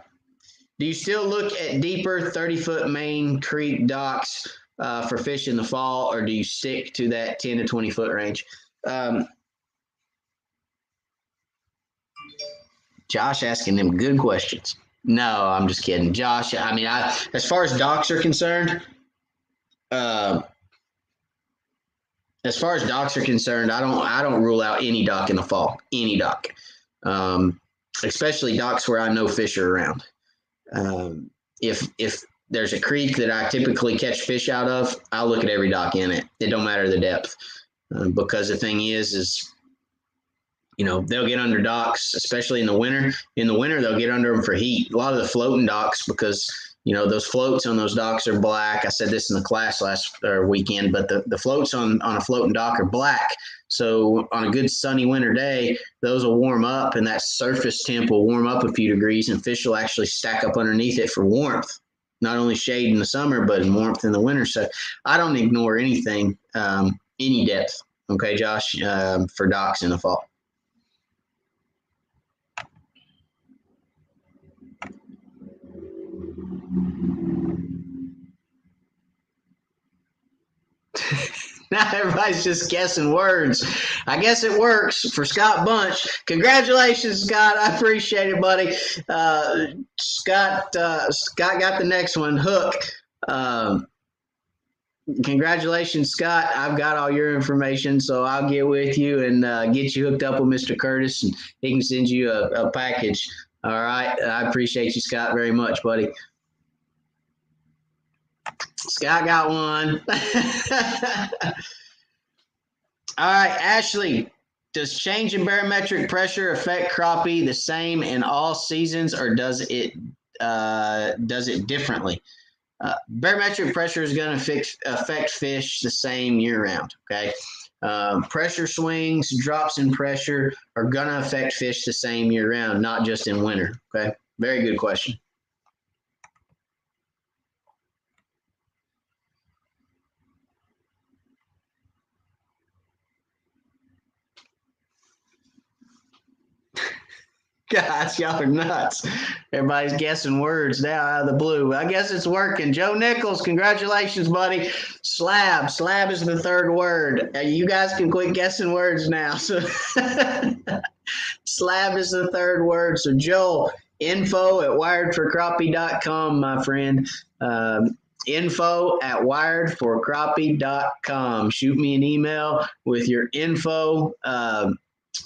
Do you still look at deeper 30-foot main creek docks for fish in the fall, or do you stick to that 10 to 20-foot range? Josh asking them good questions. No, I'm just kidding. Josh, I mean, as far as docks are concerned, I don't rule out any dock in the fall. Any dock, especially docks where I know fish are around. If there's a creek that I typically catch fish out of, I'll look at every dock in it. It don't matter the depth, because the thing is they'll get under docks, especially in the winter. In the winter, they'll get under them for heat. A lot of the floating docks, because those floats on those docks are black. I said this in the class last weekend, but the floats on a floating dock are black. So on a good sunny winter day, those will warm up, and that surface temp will warm up a few degrees, and fish will actually stack up underneath it for warmth. Not only shade in the summer, but in warmth in the winter. So I don't ignore anything, any depth. Okay, Josh, for docks in the fall. Now everybody's just guessing words. I guess it works for Scott Bunch. Congratulations, Scott. I appreciate it, buddy. Scott got the next one. Hook. Congratulations, Scott. I've got all your information, so I'll get with you and get you hooked up with Mr. Curtis, and he can send you a package. All right. I appreciate you, Scott, very much, buddy. Scott got one. All right, Ashley, does changing barometric pressure affect crappie the same in all seasons, or does it differently? Barometric pressure is going to affect fish the same year round. Okay, pressure swings, drops in pressure are going to affect fish the same year round, not just in winter. Okay, very good question. Guys, y'all are nuts. Everybody's guessing words now out of the blue. I guess it's working. Joe Nichols, congratulations, buddy. Slab. Slab is the third word. You guys can quit guessing words now. So slab is the third word. So Joel, info@wiredforcrappie.com, my friend. Info@wiredforcrappie.com. Shoot me an email with your info,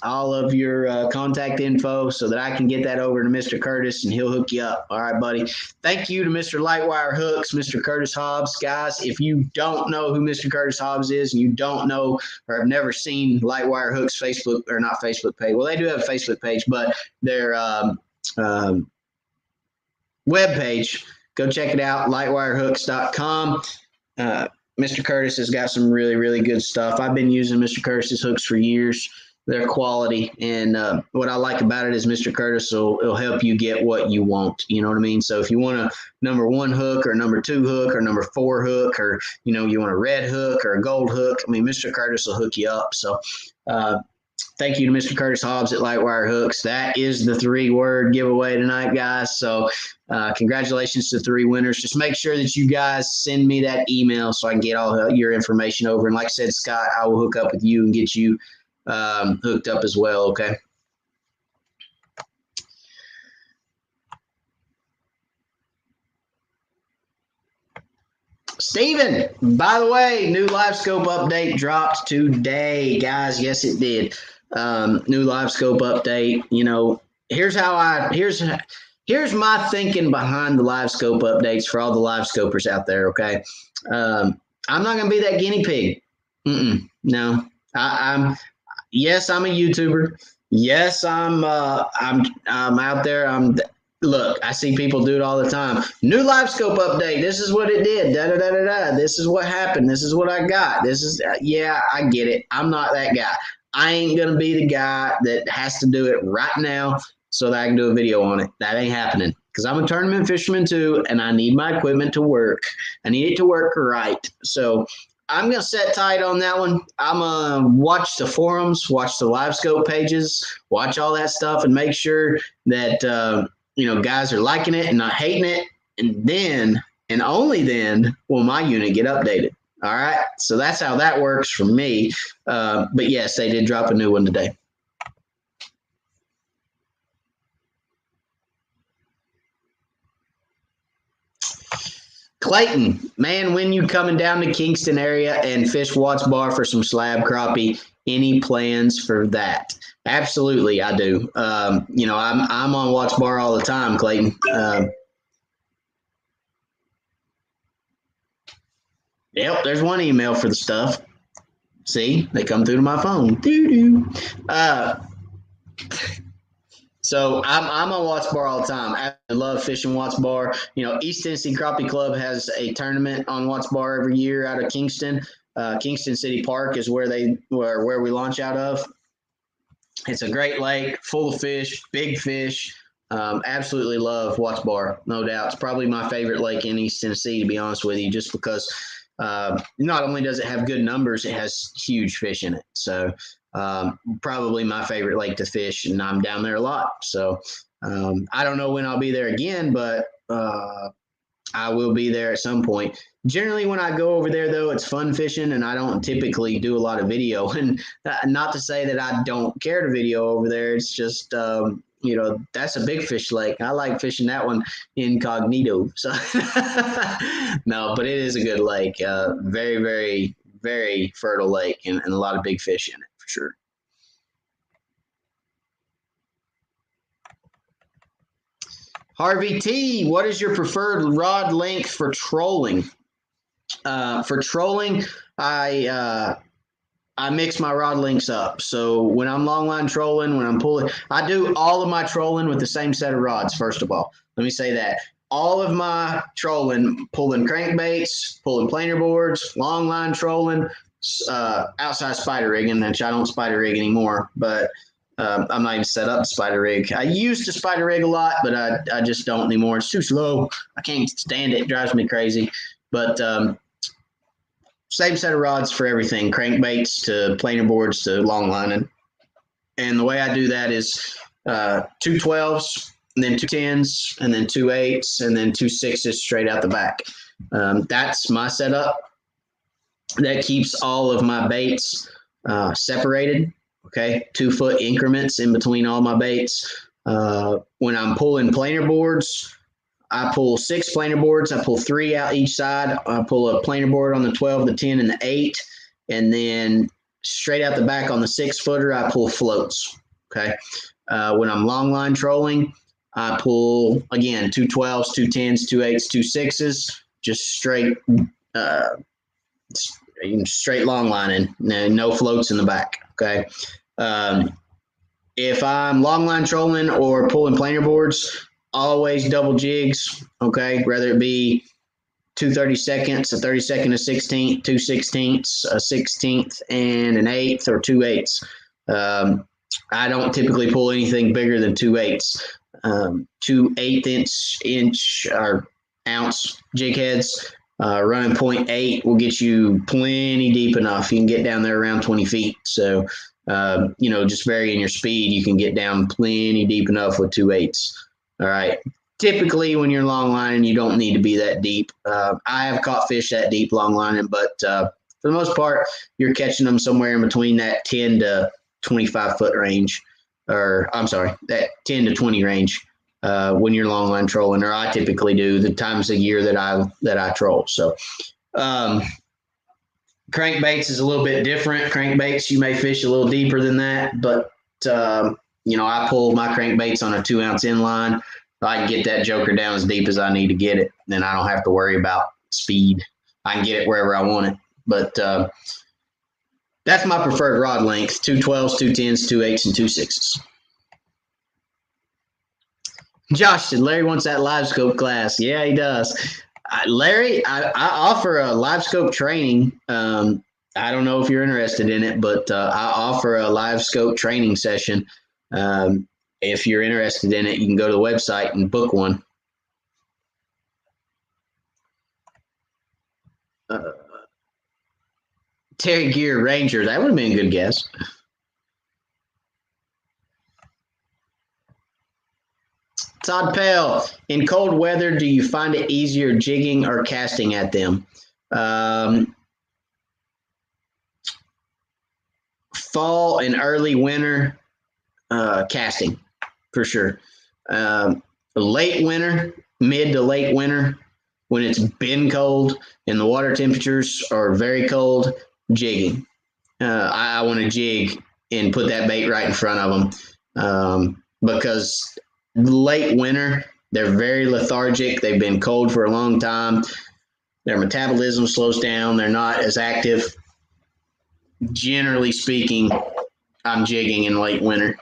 all of your contact info, so that I can get that over to Mr. Curtis and he'll hook you up. All right, buddy. Thank you to Mr. Lightwire Hooks, Mr. Curtis Hobbs. Guys, if you don't know who Mr. Curtis Hobbs is and you don't know or have never seen Lightwire Hooks Facebook, or not Facebook page, well, they do have a Facebook page, but their web page, go check it out, lightwirehooks.com. Mr. Curtis has got some really, really good stuff. I've been using Mr. Curtis's hooks for years. They're quality, and what I like about it is Mr. Curtis will help you get what you want. You know what I mean? So if you want a number 1 hook or number 2 hook or number 4 hook, or you want a red hook or a gold hook, I mean, Mr. Curtis will hook you up. So thank you to Mr. Curtis Hobbs at Lightwire Hooks. That is the 3-word giveaway tonight, guys. So congratulations to 3 winners. Just make sure that you guys send me that email so I can get all your information over. And like I said, Scott, I will hook up with you and get you hooked up as well. Okay. Steven, by the way, new live scope update dropped today, guys. Yes, it did. New live scope update. Here's my thinking behind the live scope updates for all the live scopers out there. Okay. I'm not going to be that guinea pig. No, yes, I'm a YouTuber. Yes, I'm out there. Look, I see people do it all the time. New live scope update. This is what it did. Da da da da da. This is what happened. This is what I got. This is yeah, I get it. I'm not that guy. I ain't gonna be the guy that has to do it right now so that I can do a video on it. That ain't happening, because I'm a tournament fisherman too, and I need my equipment to work. I need it to work right. So I'm going to set tight on that one. I'm going to watch the forums, watch the live scope pages, watch all that stuff, and make sure that, guys are liking it and not hating it. And then, and only then, will my unit get updated. All right. So that's how that works for me. But yes, they did drop a new one today. Clayton, man, when you coming down to Kingston area and fish Watts Bar for some slab crappie, any plans for that? Absolutely, I do. I'm on Watts Bar all the time, Clayton. Yep, there's one email for the stuff. See, they come through to my phone. Doo-doo. So I'm on Watts Bar all the time. I love fishing Watts Bar. East Tennessee Crappie Club has a tournament on Watts Bar every year out of Kingston. Kingston City Park is where we launch out of. It's a great lake, full of fish, big fish. Absolutely love Watts Bar, no doubt. It's probably my favorite lake in East Tennessee, to be honest with you, just because not only does it have good numbers, it has huge fish in it. So probably my favorite lake to fish, and I'm down there a lot. So I don't know when I'll be there again, but I will be there at some point. Generally, when I go over there, though, it's fun fishing, and I don't typically do a lot of video. And not to say that I don't care to video over there. It's just, that's a big fish lake. I like fishing that one incognito. So, no, but it is a good lake. Very, very, very fertile lake, and a lot of big fish in it, for sure. Harvey T, what is your preferred rod length for trolling? For trolling, I mix my rod lengths up. So when I'm longline trolling, when I'm pulling, I do all of my trolling with the same set of rods. First of all, let me say that all of my trolling, pulling crankbaits, pulling planer boards, longline trolling, outside spider rigging, which I don't spider rig anymore, but I'm not even set up to spider rig. I used to spider rig a lot, but I just don't anymore. It's too slow. I can't stand it. It drives me crazy. But same set of rods for everything, crankbaits to planer boards to long lining. And the way I do that is 2 12s, and then 2 10s, and then 2 8s, and then 2 6s straight out the back. That's my setup. That keeps all of my baits separated. Okay, 2 foot increments in between all my baits. When I'm pulling planer boards, I pull 6 planer boards. I pull 3 out each side. I pull a planer board on the 12, the 10, and the 8. And then straight out the back on the 6-footer, I pull floats. Okay. When I'm long line trolling, I pull, again, 2 12s, 2 10s, 2 8s, 2 6s, just straight long lining, no floats in the back. Okay. If I'm long line trolling or pulling planer boards, always double jigs. Okay. Whether it be 2 32nds, a 32nd, a 16th, 2 16ths, a 16th, and an 8th or 2 8ths. I don't typically pull anything bigger than 2 8ths. 2 1/8 or ounce jig heads. Running 0.8 will get you plenty deep enough. You can get down there around 20 feet. So, just varying your speed, you can get down plenty deep enough with 2 8ths. All right. Typically, when you're long lining, you don't need to be that deep. I have caught fish that deep long lining, but for the most part, you're catching them somewhere in between that 10 to 25 foot range, or I'm sorry, that 10 to 20 range. When you're long line trolling, or I typically do the times a year that I troll. So, crankbaits is a little bit different. Crankbaits, you may fish a little deeper than that, but I pull my crankbaits on a 2 ounce inline. I can get that joker down as deep as I need to get it. Then I don't have to worry about speed. I can get it wherever I want it. But that's my preferred rod length: 2 12s, 2 10s, 2 8s, and 2 6s. Josh said Larry wants that live scope class. Yeah, he does. Larry, I offer a live scope training. I don't know if you're interested in it, but I offer a live scope training session. If you're interested in it, you can go to the website and book one. Terry Gear Ranger, that would have been a good guess. Todd Pell, in cold weather, do you find it easier jigging or casting at them? Fall and early winter, casting for sure. Late winter, mid to late winter, when it's been cold and the water temperatures are very cold, jigging. I want to jig and put that bait right in front of them because late winter, they're very lethargic. They've been cold for a long time. Their metabolism slows down. They're not as active. Generally speaking, I'm jigging in late winter.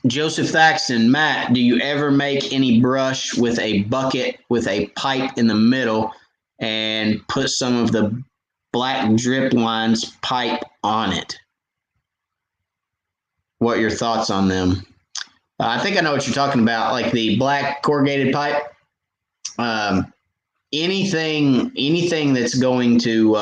Joseph Thaxton, Matt, do you ever make any brush with a bucket with a pipe in the middle and put some of the black drip lines pipe on it? What are your thoughts on them? I think I know what you're talking about, like the black corrugated pipe. Anything that's going to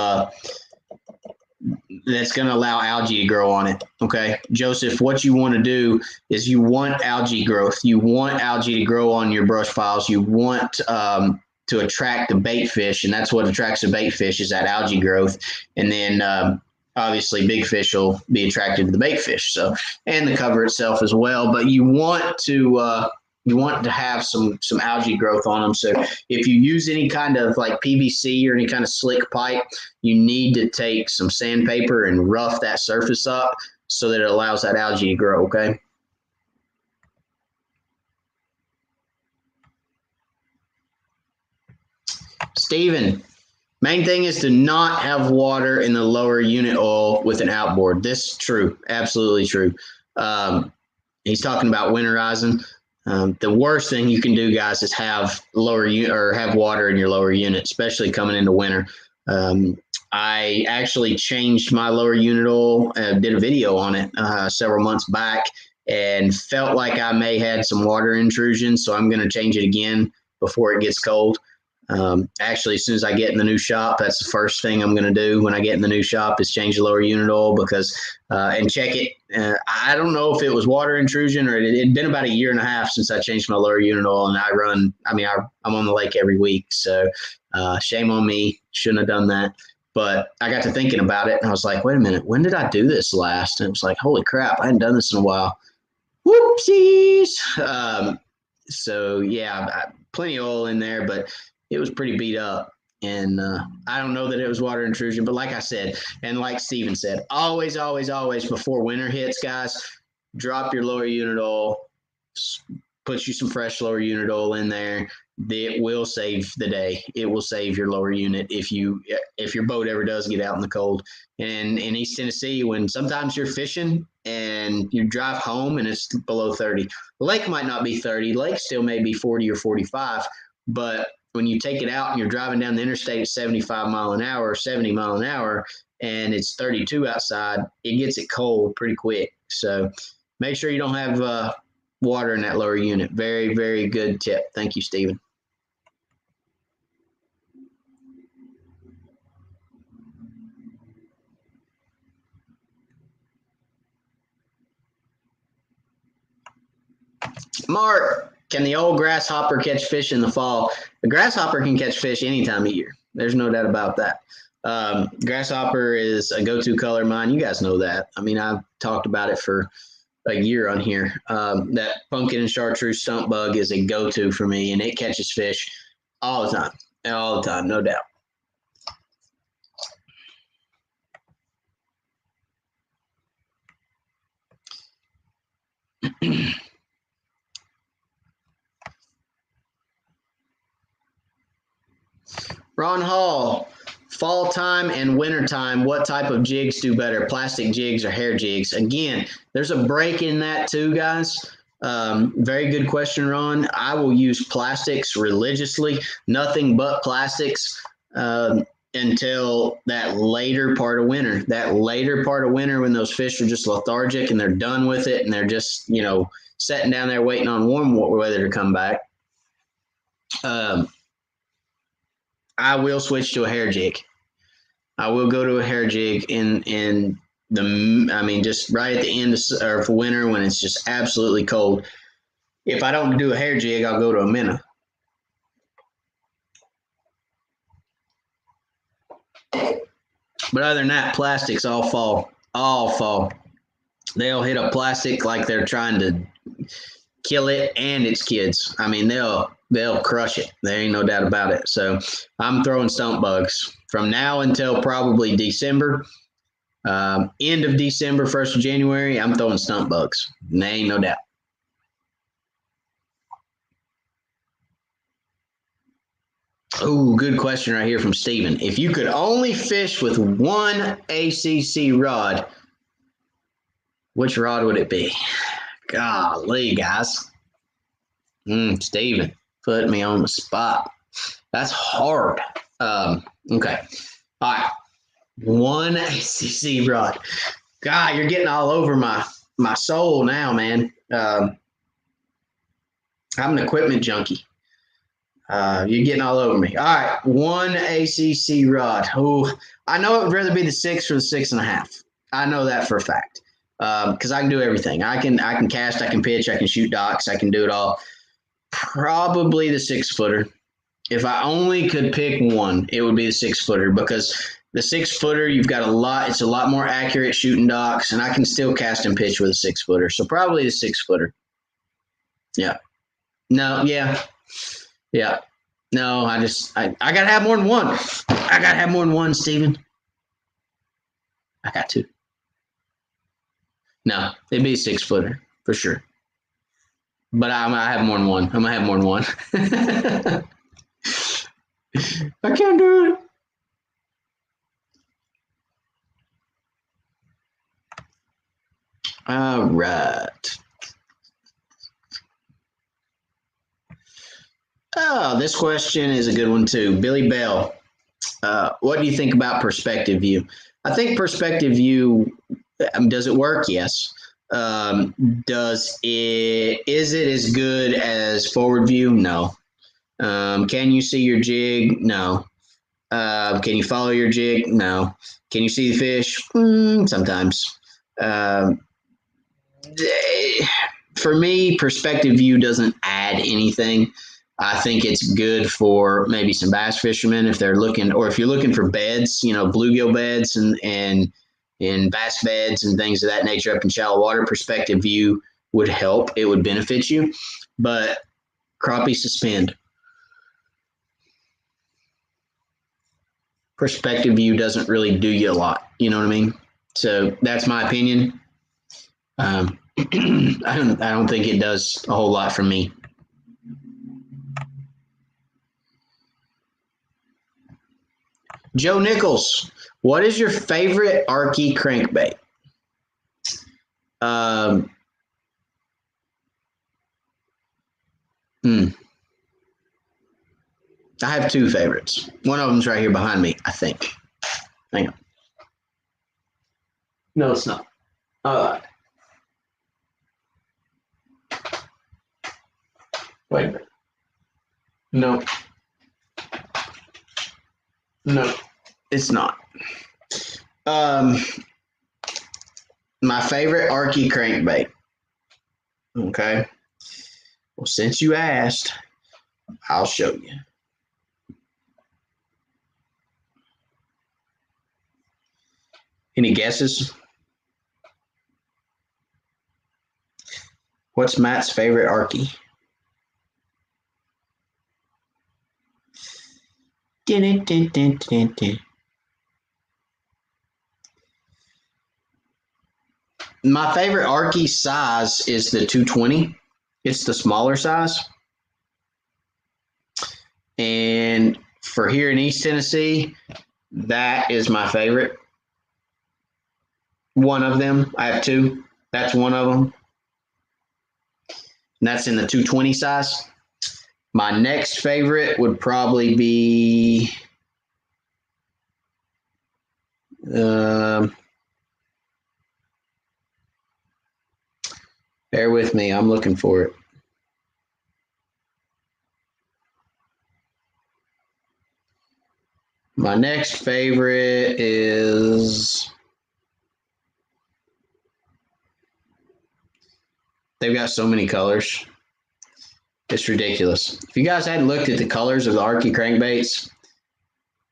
allow algae to grow on it. Okay, Joseph, what you want to do is you want algae growth. You want algae to grow on your brush piles. You want to attract the bait fish, and that's what attracts the bait fish is that algae growth. And then obviously big fish will be attracted to the bait fish. So, and the cover itself as well. But you want to have some algae growth on them. So if you use any kind of like PVC or any kind of slick pipe, you need to take some sandpaper and rough that surface up so that it allows that algae to grow, okay? Steven, main thing is to not have water in the lower unit oil with an outboard. This is true, absolutely true. He's talking about winterizing. The worst thing you can do, guys, is have have water in your lower unit, especially coming into winter. I actually changed my lower unit oil, did a video on it several months back, and felt like I may had some water intrusion, so I'm going to change it again before it gets cold. Actually, as soon as I get in the new shop, that's the first thing I'm going to do when I get in the new shop is change the lower unit oil because and check it. I don't know if it was water intrusion or it had been about 1.5 years since I changed my lower unit oil, and I'm on the lake every week, so shame on me. Shouldn't have done that. But I got to thinking about it, and I was like, wait a minute, when did I do this last? And it was like, holy crap, I hadn't done this in a while. Whoopsies. So yeah, plenty of oil in there, but it was pretty beat up. And I don't know that it was water intrusion, but like I said, and like Steven said, always, always, always before winter hits, guys, drop your lower unit oil, put you some fresh lower unit oil in there. It will save the day. It will save your lower unit if your boat ever does get out in the cold. And in East Tennessee, when sometimes you're fishing and you drive home and it's below 30, the lake might not be 30, lake still may be 40 or 45, but when you take it out and you're driving down the interstate at 75 mile an hour or 70 mile an hour and it's 32 outside, it gets it cold pretty quick. So make sure you don't have water in that lower unit. Very, very good tip. Thank you, Steven. Mark, can the old grasshopper catch fish in the fall? The grasshopper can catch fish any time of year. There's no doubt about that. Grasshopper is a go-to color of mine. You guys know that. I mean, I've talked about it for a year on here. That pumpkin and chartreuse stump bug is a go-to for me, and it catches fish all the time, no doubt. Ron Hall, fall time and winter time, what type of jigs do better, plastic jigs or hair jigs? Again, there's a break in that too, guys. Very good question, Ron. I will use plastics religiously, nothing but plastics until that later part of winter. That later part of winter when those fish are just lethargic and they're done with it and they're just, sitting down there waiting on warm weather to come back. I will switch to a hair jig. I will go to a hair jig just right at the end of winter when it's just absolutely cold. If I don't do a hair jig, I'll go to a minnow. But other than that, plastics all fall. They'll hit a plastic like they're trying to kill it and its kids. I mean, they'll crush it. There ain't no doubt about it. So I'm throwing stump bugs from now until probably December. End of December, 1st of January, I'm throwing stump bugs. There ain't no doubt. Oh, good question right here from Steven. If you could only fish with one ACC rod, which rod would it be? Golly, guys. Steven, put me on the spot. That's hard. Okay. All right. One ACC rod. God, you're getting all over my soul now, man. I'm an equipment junkie. You're getting all over me. All right, one ACC rod. Oh, I know it would rather be the 6 or the 6.5. I know that for a fact because I can do everything. I can cast, I can pitch, I can shoot docks, I can do it all. Probably the 6-footer. If I only could pick one, it would be the 6-footer because the 6-footer, you've got a lot. It's a lot more accurate shooting docks, and I can still cast and pitch with a 6-footer. So probably the 6-footer. Yeah. No. Yeah. Yeah. No. I gotta have more than one. I gotta have more than one, Steven. I got to. No, it'd be a 6-footer for sure. But I have more than one. I'm gonna have more than one. I can't do it. All right. Oh, this question is a good one too. Billy Bell. What do you think about perspective view? I think perspective view, does it work? Yes. Is it as good as forward view? No. Can you see your jig? No. Can you follow your jig? No. Can you see the fish? Sometimes. For me, perspective view doesn't add anything. I think it's good for maybe some bass fishermen if they're looking, or if you're looking for beds, bluegill beds and bass beds and things of that nature up in shallow water. Perspective view would help. It would benefit you, but crappie suspend. Perspective view doesn't really do you a lot. You know what I mean? So that's my opinion. I don't think it does a whole lot for me. Joe Nichols, what is your favorite Arky crankbait? I have two favorites. One of them's right here behind me, I think. Hang on. No, it's not. Wait a minute. No. No, it's not. My favorite Arky crankbait. Okay. Well, since you asked, I'll show you. Any guesses? What's Matt's favorite Arky? My favorite Arky size is the 220. It's the smaller size. And for here in East Tennessee, that is my favorite. One of them. I have two. That's one of them. And that's in the 220 size. My next favorite would probably be bear with me. I'm looking for it. My next favorite is, they've got so many colors. It's ridiculous. If you guys hadn't looked at the colors of the Arky crankbaits,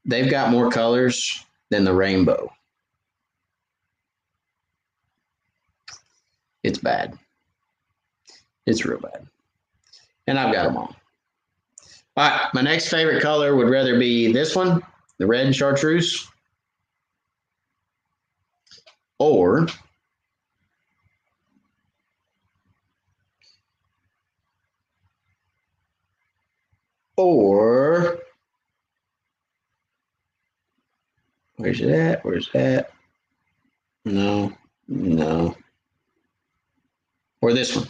they've got more colors than the rainbow. It's bad. It's real bad. And I've got them all. All right, my next favorite color would rather be this one, the red chartreuse, or where's it at? Where's that? No. or this one?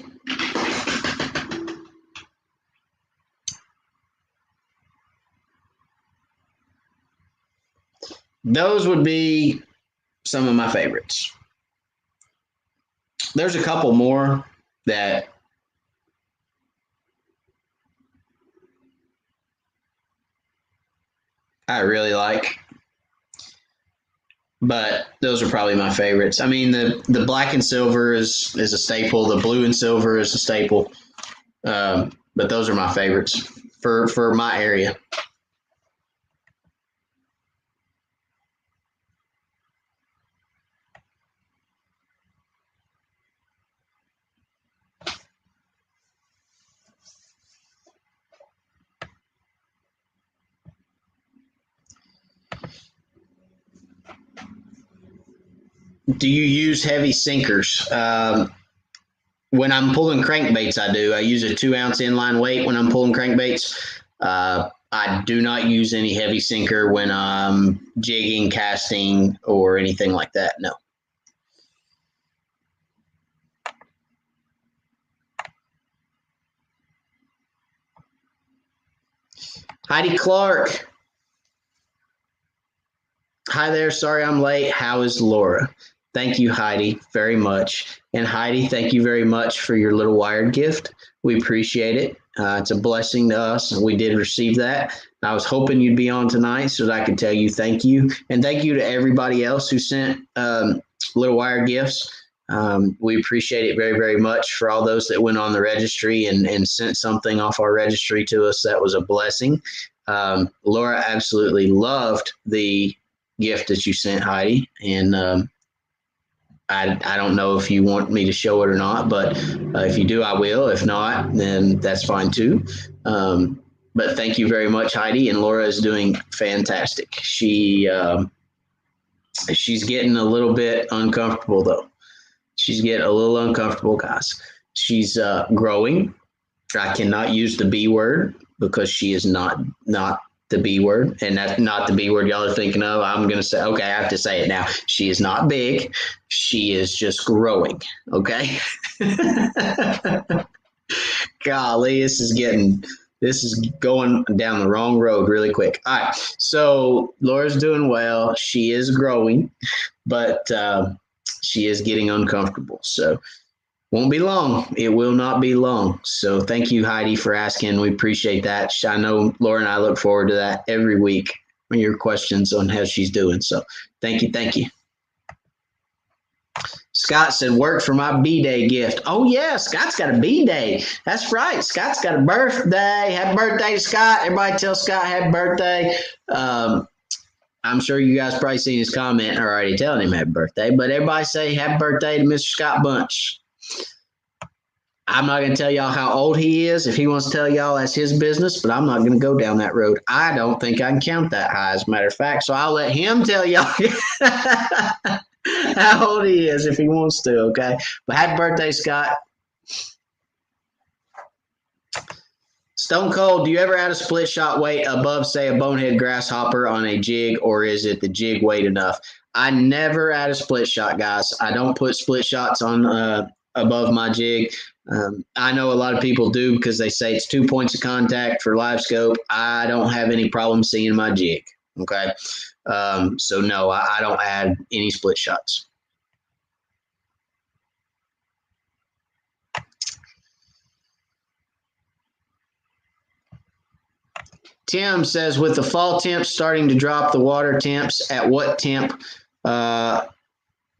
Those would be some of my favorites. There's a couple more that I really like, but those are probably my favorites. I mean, the black and silver is a staple. The blue and silver is a staple. But those are my favorites for my area. Do you use heavy sinkers? When I'm pulling crankbaits, I do. I use a 2-ounce inline weight when I'm pulling crankbaits. I do not use any heavy sinker when I'm jigging, casting, or anything like that. No. Heidi Clark. Hi there. Sorry I'm late. How is Laura? Thank you, Heidi, very much. And Heidi, thank you very much for your little wired gift. We appreciate it. It's a blessing to us, and we did receive that. I was hoping you'd be on tonight so that I could tell you thank you. And thank you to everybody else who sent little wired gifts. We appreciate it very, very much. For all those that went on the registry and sent something off our registry to us, that was a blessing. Laura absolutely loved the gift that you sent, Heidi, and I don't know if you want me to show it or not, but if you do, I will. If not, then that's fine too. But thank you very much, Heidi. And Laura is doing fantastic. She's getting a little bit uncomfortable, though. She's getting a little uncomfortable, guys. She's growing. I cannot use the B word because she is not the B word, and that's not the B word y'all are thinking of. I'm going to say, okay, I have to say it now. She is not big. She is just growing. Okay. Golly, this is going down the wrong road really quick. All right. So Laura's doing well. She is growing, but she is getting uncomfortable. So won't be long. It will not be long. So thank you, Heidi, for asking. We appreciate that. I know Laura and I look forward to that every week on your questions on how she's doing. So thank you. Thank you. Scott said, work for my B-Day gift. Oh, yeah, Scott's got a B-Day. That's right. Scott's got a birthday. Happy birthday to Scott. Everybody tell Scott happy birthday. I'm sure you guys probably seen his comment already telling him happy birthday, but everybody say happy birthday to Mr. Scott Bunch. I'm not going to tell y'all how old he is. If he wants to tell y'all, that's his business, but I'm not going to go down that road. I don't think I can count that high, as a matter of fact, so I'll let him tell y'all how old he is if he wants to, okay? But happy birthday, Scott. Stone Cold, do you ever add a split shot weight above, say, a bonehead grasshopper on a jig, or is it the jig weight enough? I never add a split shot, guys. I don't put split shots on above my jig. I know a lot of people do because they say it's 2 points of contact for live scope. I don't have any problem seeing my jig, okay? So, no, I don't add any split shots. Tim says, with the fall temps starting to drop, the water temps, at what temp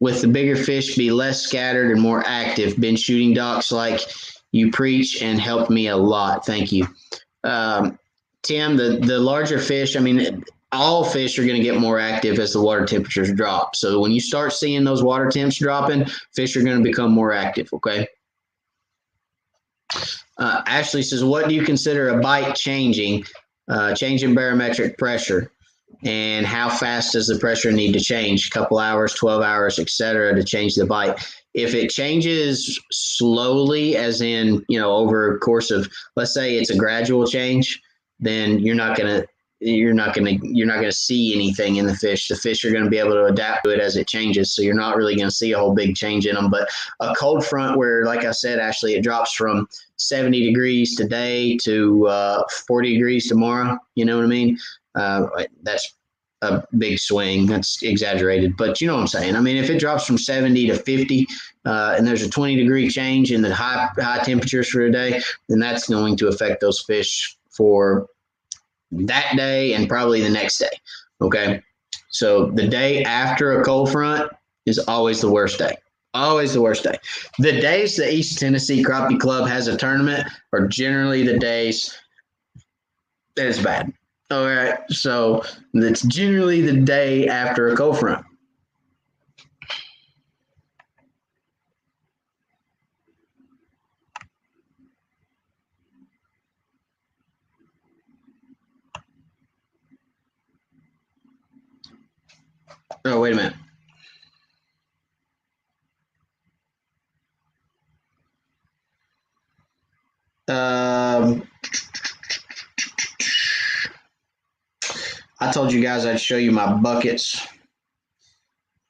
with the bigger fish be less scattered and more active? Been shooting docks like you preach and helped me a lot. Thank you. Tim, the larger fish, I mean, all fish are going to get more active as the water temperatures drop. So when you start seeing those water temps dropping, fish are going to become more active, okay? Ashley says, what do you consider a bite changing barometric pressure? And how fast does the pressure need to change? A couple hours, 12 hours, et cetera, to change the bite. If it changes slowly, as in, over a course of, let's say it's a gradual change, then you're not going to you're not gonna see anything in the fish. The fish are gonna be able to adapt to it as it changes. So you're not really gonna see a whole big change in them. But a cold front where, like I said, Ashley, it drops from 70 degrees today to 40 degrees tomorrow. You know what I mean? That's a big swing. That's exaggerated, but you know what I'm saying. I mean, if it drops from 70 to 50, and there's a 20-degree change in the high temperatures for a day, then that's going to affect those fish for that day and probably the next day. Okay. So the day after a cold front is always the worst day. Always the worst day. The days the East Tennessee Crappie Club has a tournament are generally the days that it's bad. All right. So it's generally the day after a cold front. Oh, wait a minute. I told you guys I'd show you my buckets.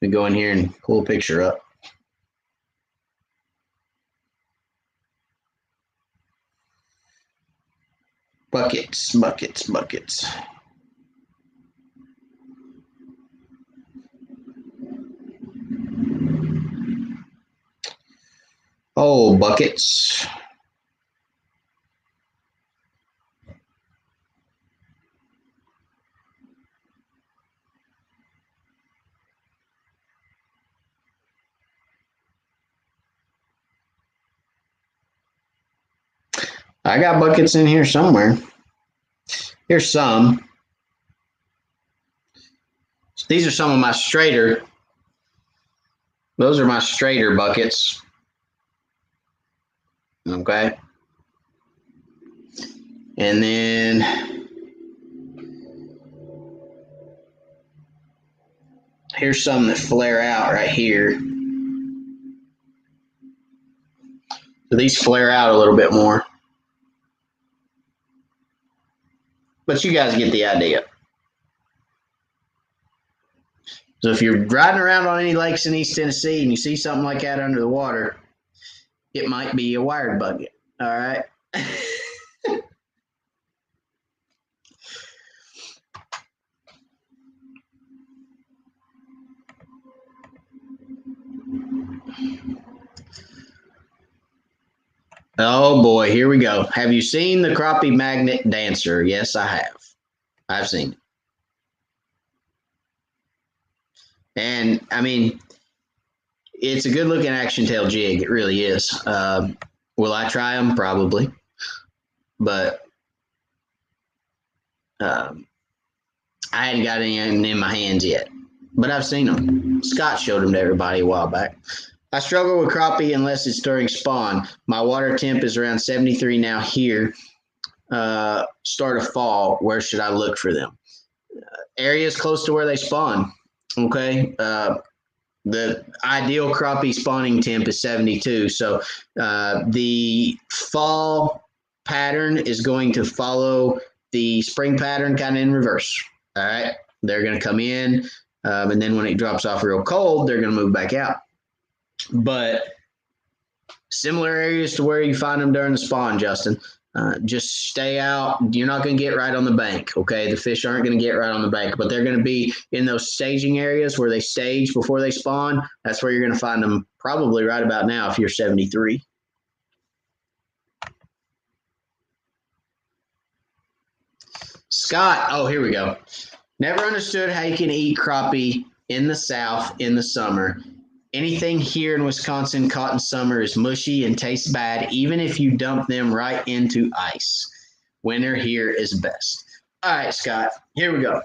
Let me go in here and pull a picture up. Buckets, buckets, buckets. Oh, buckets. I got buckets in here somewhere. Here's some. These are some of my straighter. Those are my straighter buckets. Okay. And then here's some that flare out right here. So these flare out a little bit more. But you guys get the idea. So if you're riding around on any lakes in East Tennessee and you see something like that under the water, it might be a wired bucket. All right. Oh boy, here we go. Have you seen the Crappie Magnet Dancer? Yes, I have. I've seen it. And I mean, it's a good looking action tail jig. It really is. Will I try them? Probably. But I hadn't got any in my hands yet. But I've seen them. Scott showed them to everybody a while back. I struggle with crappie unless it's during spawn. My water temp is around 73 now here. Start of fall. Where should I look for them? Areas close to where they spawn. Okay. The ideal crappie spawning temp is 72. So the fall pattern is going to follow the spring pattern kind of in reverse. All right. They're going to come in, and then when it drops off real cold, they're going to move back out. But similar areas to where you find them during the spawn, Justin. Just stay out. You're not going to get right on the bank, okay? The fish aren't going to get right on the bank, but they're going to be in those staging areas where they stage before they spawn. That's where you're going to find them probably right about now if you're 73. Scott, oh, here we go. Never understood how you can eat crappie in the South in the summer. Anything here in Wisconsin caught in summer is mushy and tastes bad, even if you dump them right into ice. Winter here is best. All right, Scott, here we go.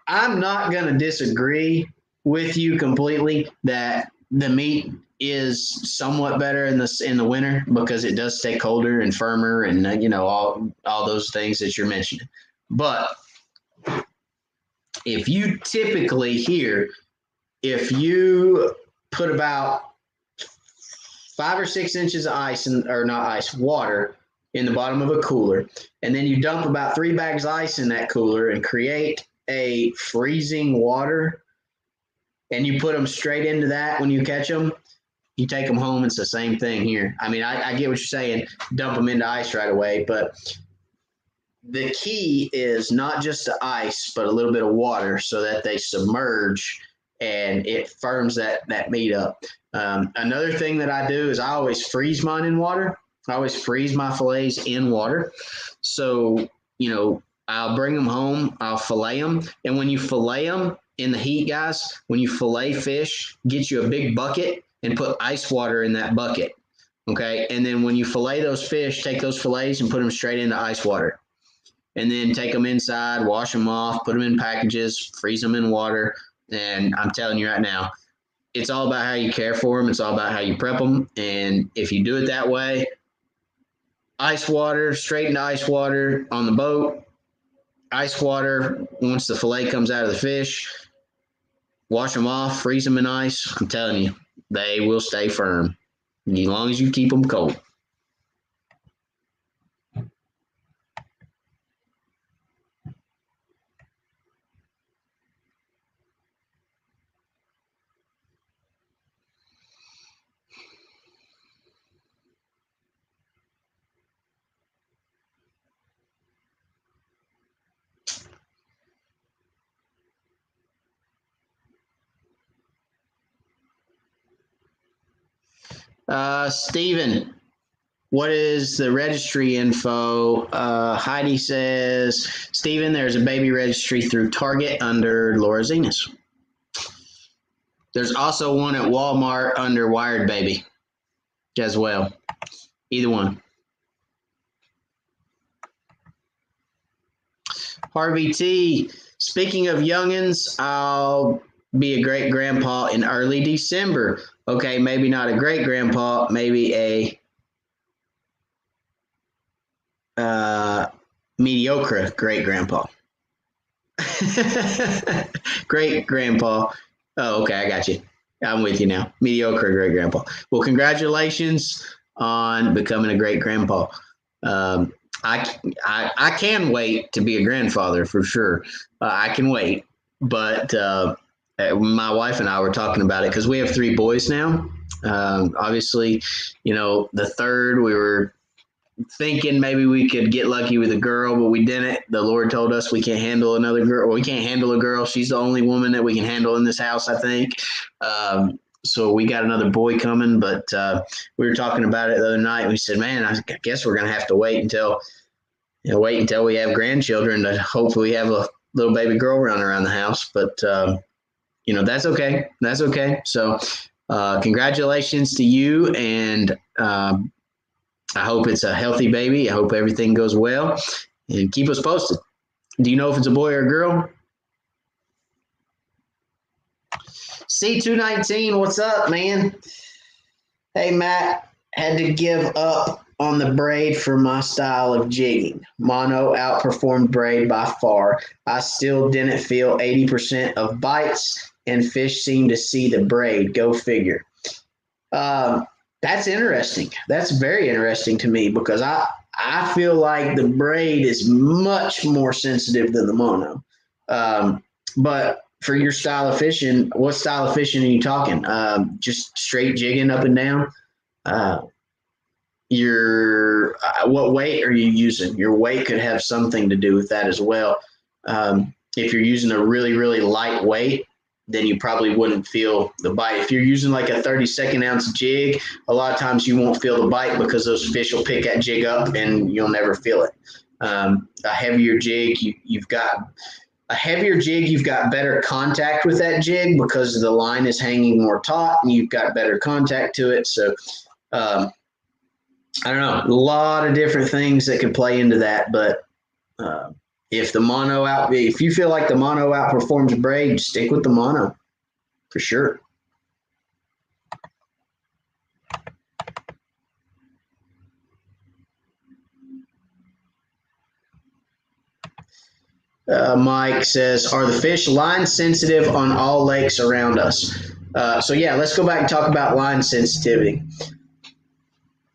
I'm not going to disagree with you completely that the meat is somewhat better in the winter because it does stay colder and firmer and all those things that you're mentioning. But if you typically here, if you put about 5 or 6 inches of ice or not ice, water in the bottom of a cooler. And then you dump about 3 bags of ice in that cooler and create a freezing water. And you put them straight into that when you catch them. You take them home. It's the same thing here. I mean, I get what you're saying. Dump them into ice right away. But the key is not just the ice, but a little bit of water so that they submerge and it firms that meat up. Another thing that I do is I always freeze mine in water. I always freeze my fillets in water. So, I'll bring them home. I'll fillet them. And when you fillet them in the heat, guys, when you fillet fish, get you a big bucket and put ice water in that bucket. Okay. And then when you fillet those fish, take those fillets and put them straight into ice water. And then take them inside, wash them off, put them in packages, freeze them in water. And I'm telling you right now, it's all about how you care for them. It's all about how you prep them. And if you do it that way, ice water, straight into ice water on the boat, ice water once the fillet comes out of the fish, wash them off, freeze them in ice. I'm telling you, they will stay firm as long as you keep them cold. Steven, what is the registry info? Heidi says, Steven, there's a baby registry through Target under Laura Zenas. There's also one at Walmart under Wired Baby as well. Either one. Harvey T, speaking of youngins, I'll be a great grandpa in early December. Okay, maybe not a great grandpa, maybe a mediocre great grandpa. Great grandpa. Oh, okay, I got you. I'm with you now. Mediocre great grandpa. Well, congratulations on becoming a great grandpa. I can wait to be a grandfather for sure. I can wait, but my wife and I were talking about it because we have 3 boys now. Obviously, the third, we were thinking maybe we could get lucky with a girl, but we didn't. The Lord told us we can't handle another girl. Well, we can't handle a girl. She's the only woman that we can handle in this house, I think. So we got another boy coming, but we were talking about it the other night. We said, man, I guess we're going to have to wait until we have grandchildren to hopefully have a little baby girl running around the house. But, that's okay. That's okay. So congratulations to you. And I hope it's a healthy baby. I hope everything goes well. And keep us posted. Do you know if it's a boy or a girl? C219, what's up, man? Hey, Matt, had to give up on the braid for my style of jigging. Mono outperformed braid by far. I still didn't feel 80% of bites, and fish seemed to see the braid. Go figure. That's interesting. That's very interesting to me because I feel like the braid is much more sensitive than the mono. But for your style of fishing, what style of fishing are you talking? Just straight jigging up and down? What weight are you using? Your weight could have something to do with that as well. If you're using a really, really light weight, then you probably wouldn't feel the bite. If you're using like a 32nd ounce jig, a lot of times you won't feel the bite because those fish will pick that jig up and you'll never feel it. A heavier jig, you've got better contact with that jig because the line is hanging more taut and you've got better contact to it. So I don't know, a lot of different things that could play into that, but if you feel like the mono outperforms braid, stick with the mono for sure. Mike says, are the fish line sensitive on all lakes around us? So yeah, let's go back and talk about line sensitivity.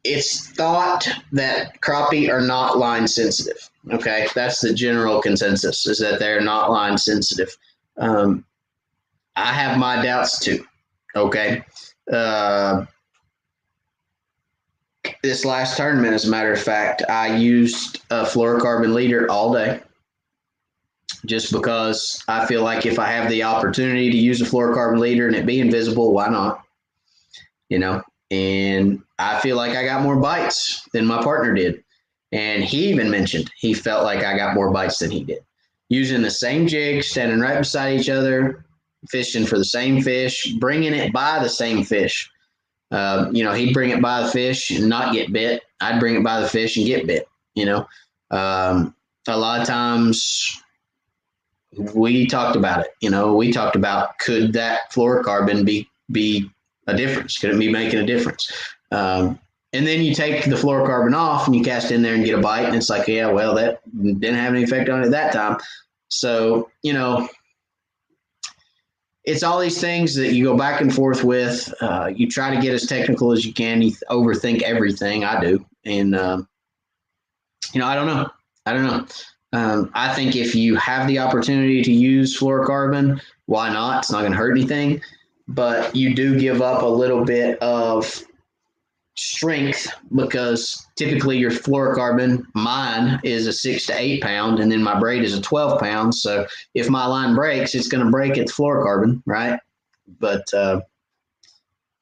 it's thought that crappie are not line sensitive. Okay, that's the general consensus, is that they're not line sensitive. Um, I have my doubts too. Okay. Uh, this last tournament, as a matter of fact, I used a fluorocarbon leader all day, just because I feel like if I have the opportunity to use a fluorocarbon leader and it be invisible, why not? You know, and I feel like I got more bites than my partner did. And he even mentioned he felt like I got more bites than he did. Using the same jig, standing right beside each other, fishing for the same fish, bringing it by the same fish. He'd bring it by the fish and not get bit. I'd bring it by the fish and get bit. A lot of times we talked about it. We talked about, could that fluorocarbon be a difference? Could it be making a difference? And then you take the fluorocarbon off and you cast in there and get a bite, and it's like, yeah, well, that didn't have any effect on it at that time. So, it's all these things that you go back and forth with. You try to get as technical as you can. You overthink everything. I do. And, I don't know. I think if you have the opportunity to use fluorocarbon, why not? It's not going to hurt anything. But you do give up a little bit of strength, because typically your fluorocarbon, mine is a 6 to 8 pound, and then my braid is a 12 pound. So if my line breaks, it's going to break at the fluorocarbon, right? But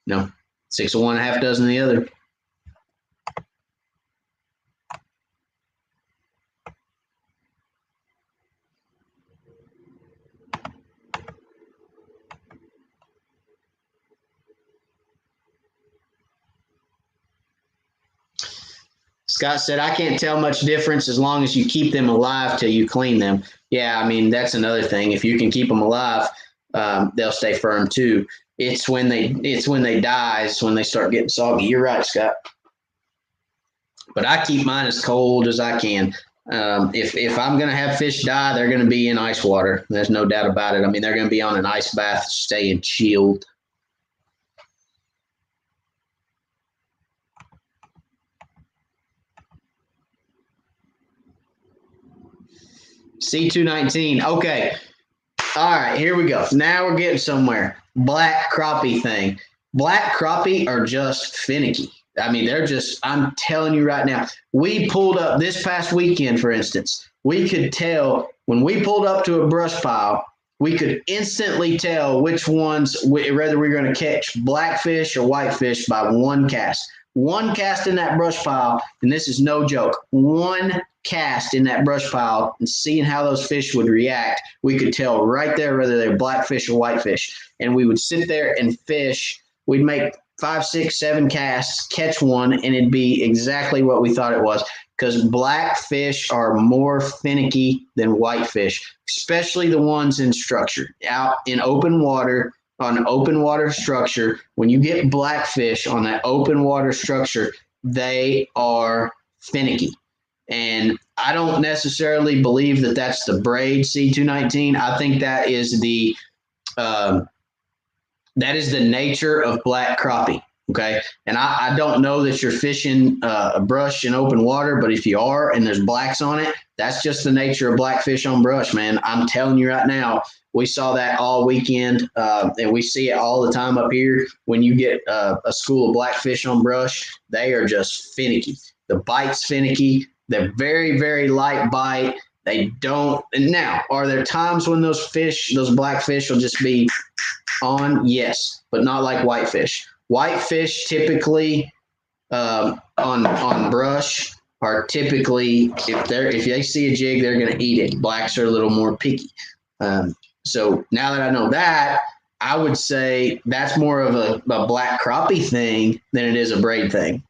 no, 6 of one, half dozen of the other. Scott said, I can't tell much difference as long as you keep them alive till you clean them. Yeah, I mean, that's another thing. If you can keep them alive, they'll stay firm too. It's when they die, it's when they start getting soggy. You're right, Scott. But I keep mine as cold as I can. If I'm going to have fish die, they're going to be in ice water. There's no doubt about it. I mean, they're going to be on an ice bath, staying chilled. C219. Okay. All right, here we go. Now we're getting somewhere. Black crappie thing. Black crappie are just finicky. I mean, I'm telling you right now, we pulled up this past weekend, for instance, we could tell when we pulled up to a brush pile, we could instantly tell which ones, whether we were going to catch blackfish or whitefish by one cast. One cast in that brush pile, and this is no joke, one cast in that brush pile and seeing how those fish would react, we could tell right there whether they're blackfish or whitefish. And we would sit there and fish. We'd make 5, 6, 7 casts, catch one, and it'd be exactly what we thought it was, because blackfish are more finicky than whitefish, especially the ones in structure, out in open water. On open water structure, when you get blackfish on that open water structure, they are finicky. And I don't necessarily believe that that's the braid C219. I think that is the nature of black crappie. Okay. And I don't know that you're fishing a brush in open water, but if you are and there's blacks on it, that's just the nature of blackfish on brush, man. I'm telling you right now, we saw that all weekend, and we see it all the time up here. When you get a school of blackfish on brush, they are just finicky. The bite's finicky. They're very, very light bite. They don't. And now, are there times when those blackfish will just be on? Yes, but not like whitefish. Whitefish typically on brush are typically, if they see a jig, they're going to eat it. Blacks are a little more picky. So now that I know that, I would say that's more of a black crappie thing than it is a braid thing.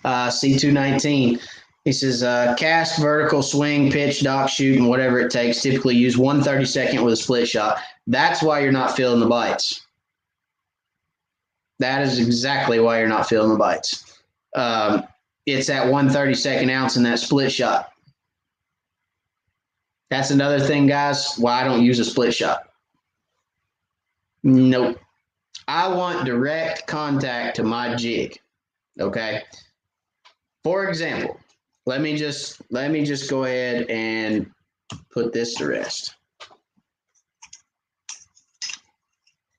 C219. He says, cast, vertical, swing, pitch, dock, shoot, and whatever it takes. Typically use 1/32 with a split shot. That's why you're not feeling the bites. That is exactly why you're not feeling the bites. It's that 1/32 ounce and that split shot. That's another thing, guys, why I don't use a split shot. Nope. I want direct contact to my jig. Okay. For example, let me just go ahead and put this to rest.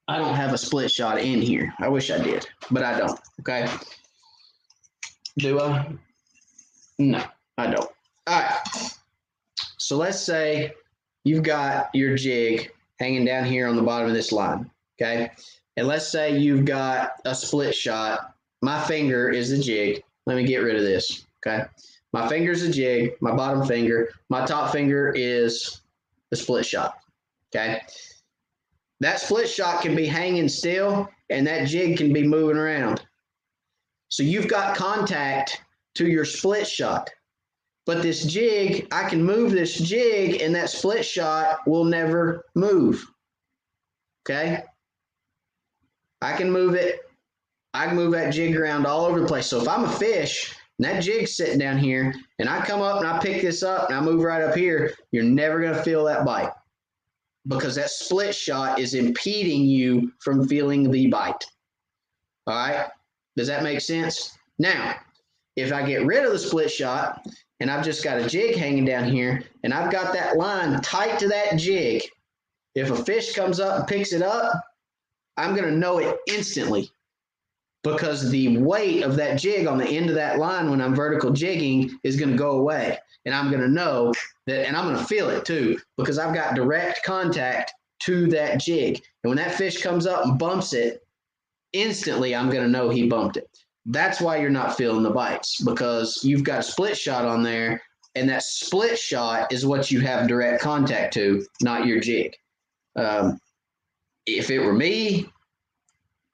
I don't have a split shot in here. I wish I did, but I don't. Okay. Do I? No, I don't. All right. So let's say you've got your jig hanging down here on the bottom of this line. Okay. And let's say you've got a split shot. My finger is the jig. Let me get rid of this. Okay. My finger is the jig, my bottom finger. My top finger is the split shot. Okay. That split shot can be hanging still and that jig can be moving around. So you've got contact to your split shot. But this jig, I can move this jig and that split shot will never move. Okay. I can move it. I can move that jig around all over the place. So if I'm a fish and that jig's sitting down here and I come up and I pick this up and I move right up here, you're never going to feel that bite because that split shot is impeding you from feeling the bite. All right. Does that make sense? Now, if I get rid of the split shot and I've just got a jig hanging down here and I've got that line tight to that jig, if a fish comes up and picks it up, I'm going to know it instantly because the weight of that jig on the end of that line when I'm vertical jigging is going to go away. And I'm going to know that, and I'm going to feel it too, because I've got direct contact to that jig. And when that fish comes up and bumps it, instantly I'm going to know he bumped it. That's why you're not feeling the bites, because you've got a split shot on there, and that split shot is what you have direct contact to, not your jig. If it were me,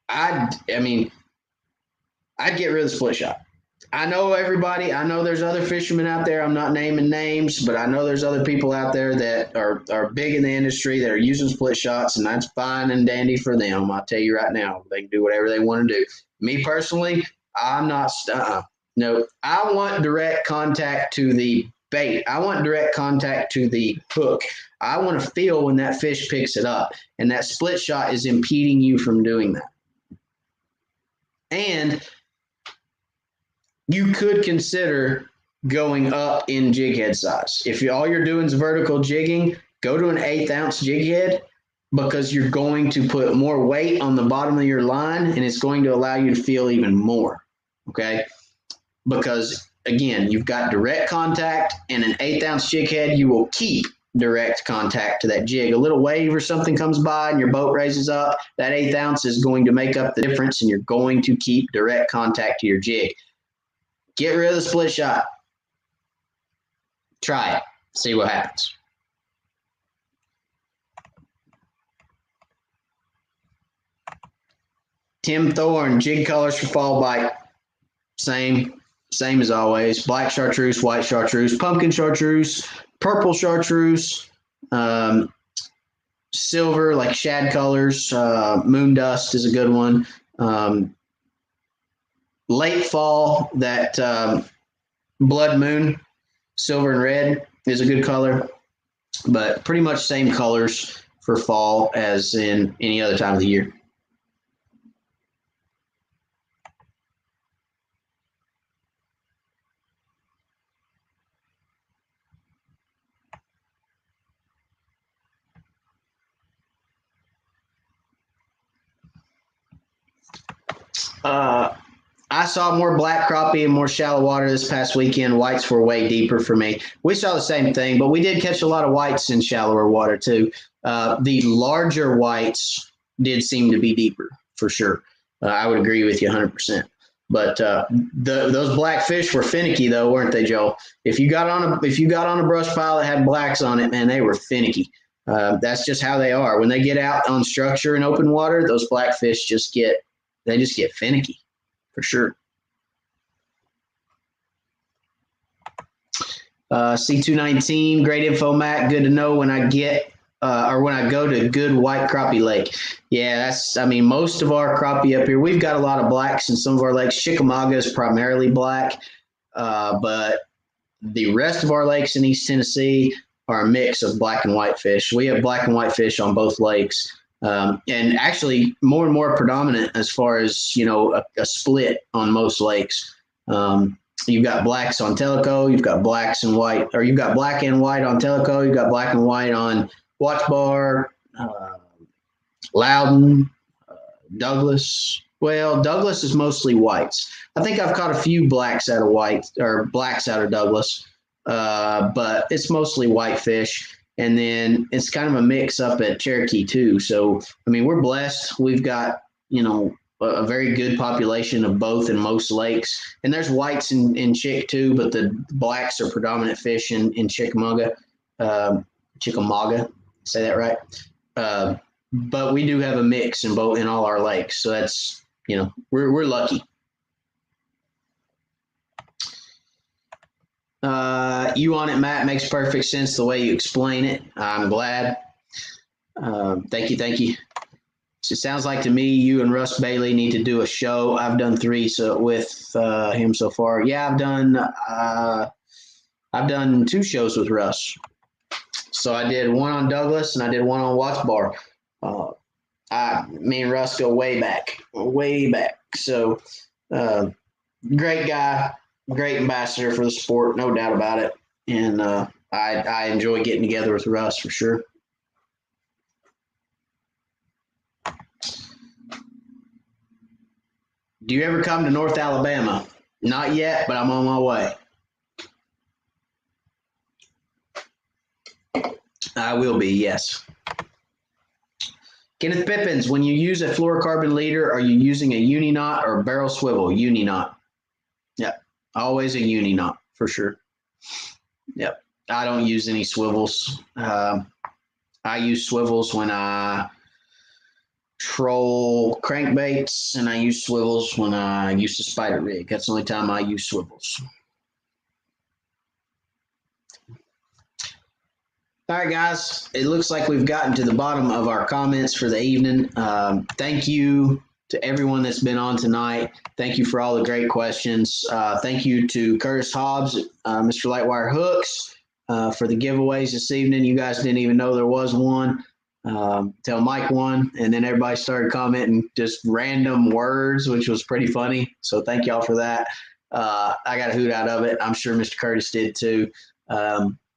I'd get rid of the split shot. I know everybody. I know there's other fishermen out there. I'm not naming names, but I know there's other people out there that are big in the industry that are using split shots, and that's fine and dandy for them. I'll tell you right now, they can do whatever they want to do. Me personally, I'm not. No, I want direct contact to the bait. I want direct contact to the hook. I want to feel when that fish picks it up, and that split shot is impeding you from doing that. And you could consider going up in jig head size. If all you're doing is vertical jigging, go to an 1/8 ounce jig head because you're going to put more weight on the bottom of your line and it's going to allow you to feel even more. Okay. Because again, you've got direct contact and an 1/8 ounce jig head, you will keep direct contact to that jig. A little wave or something comes by and your boat raises up, that 1/8 ounce is going to make up the difference and you're going to keep direct contact to your jig. Get rid of the split shot. Try it. See what happens. Tim Thorne, jig colors for fall bite. Same as always. Black chartreuse, white chartreuse, pumpkin chartreuse, purple chartreuse, silver, like shad colors. Moon dust is a good one. Late fall, that blood moon, silver and red is a good color, but pretty much same colors for fall as in any other time of the year. I saw more black crappie and more shallow water this past weekend. Whites were way deeper for me. We saw the same thing, but we did catch a lot of whites in shallower water too. The larger whites did seem to be deeper for sure. I would agree with you 100%. But those black fish were finicky though, weren't they, Joel? If you got on a brush pile that had blacks on it, man, they were finicky. That's just how they are. When they get out on structure in open water, those black fish just get finicky. For sure. C219, great info, Matt. Good to know when I get when I go to good white crappie lake. Yeah, most of our crappie up here, we've got a lot of blacks in some of our lakes. Chickamauga is primarily black, but the rest of our lakes in East Tennessee are a mix of black and white fish. We have black and white fish on both lakes, and actually more and more predominant as far as, a split on most lakes. You've got blacks on Tellico, you've got blacks and white, or you've got black and white on Tellico, you've got black and white on Watch Bar, Loudon, Douglas. Well, Douglas is mostly whites. I think I've caught a few blacks out of white or blacks out of Douglas, but it's mostly white fish. And then it's kind of a mix up at Cherokee too. So, we're blessed. We've got, a very good population of both in most lakes. And there's whites in Chick too, but the blacks are predominant fish in Chickamauga. Chickamauga, say that right? But we do have a mix in all our lakes. So that's, we're lucky. You on it, Matt, makes perfect sense the way you explain it. I'm glad. Thank you. So it sounds like to me you and Russ Bailey need to do a show. I've done 3 with him so far. Yeah, I've done 2 shows with Russ. So I did one on Douglas and I did one on Watts Bar. Me and Russ go way back. So great guy, great ambassador for the sport, no doubt about it. And I enjoy getting together with Russ for sure. Do you ever come to North Alabama? Not yet, but I'm on my way. I will be, yes. Kenneth Pippins, when you use a fluorocarbon leader, are you using a uni knot or barrel swivel? Uni knot. Yep, always a uni knot for sure. Yep, I don't use any swivels. I use swivels when I troll crankbaits, and I use swivels when I use the spider rig. That's the only time I use swivels. All right, guys, it looks like we've gotten to the bottom of our comments for the evening. Thank you to everyone that's been on tonight. Thank you for all the great questions. Thank you to Curtis Hobbs, Mr. Lightwire Hooks, for the giveaways this evening. You guys didn't even know there was one. Till Mike won, and then everybody started commenting just random words, which was pretty funny. So thank y'all for that. I got a hoot out of it. I'm sure Mr. Curtis did too.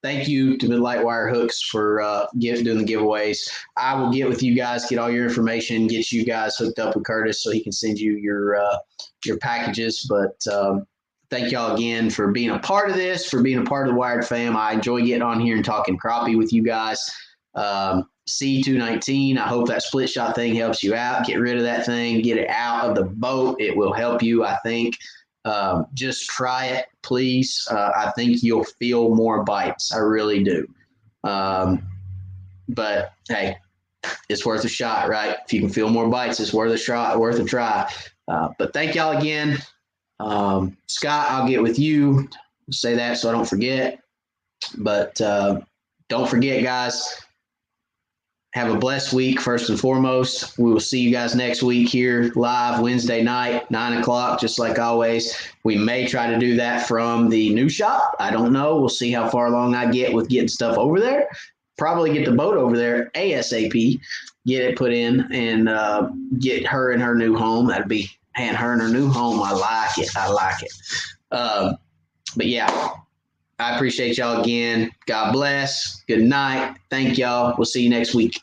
Thank you to the Lightwire Hooks for doing the giveaways. I will get with you guys, get all your information, get you guys hooked up with Curtis so he can send you your packages. But thank y'all again for being a part of this, for being a part of the Wired fam. I enjoy getting on here and talking crappie with you guys. C219, I hope that split shot thing helps you out. Get rid of that thing, get it out of the boat. It will help you, I think. Just try it, please. I think you'll feel more bites. I really do. But hey, it's worth a shot, right? If you can feel more bites, it's worth a shot, worth a try. But thank y'all again. Scott, I'll get with you. Say that so I don't forget. But don't forget, guys. Have a blessed week, first and foremost. We will see you guys next week here live Wednesday night, 9 o'clock, just like always. We may try to do that from the new shop. I don't know. We'll see how far along I get with getting stuff over there. Probably get the boat over there ASAP, get it put in, and get her in her new home. That'd be, man, her in her new home. I like it. But yeah. I appreciate y'all again. God bless. Good night. Thank y'all. We'll see you next week.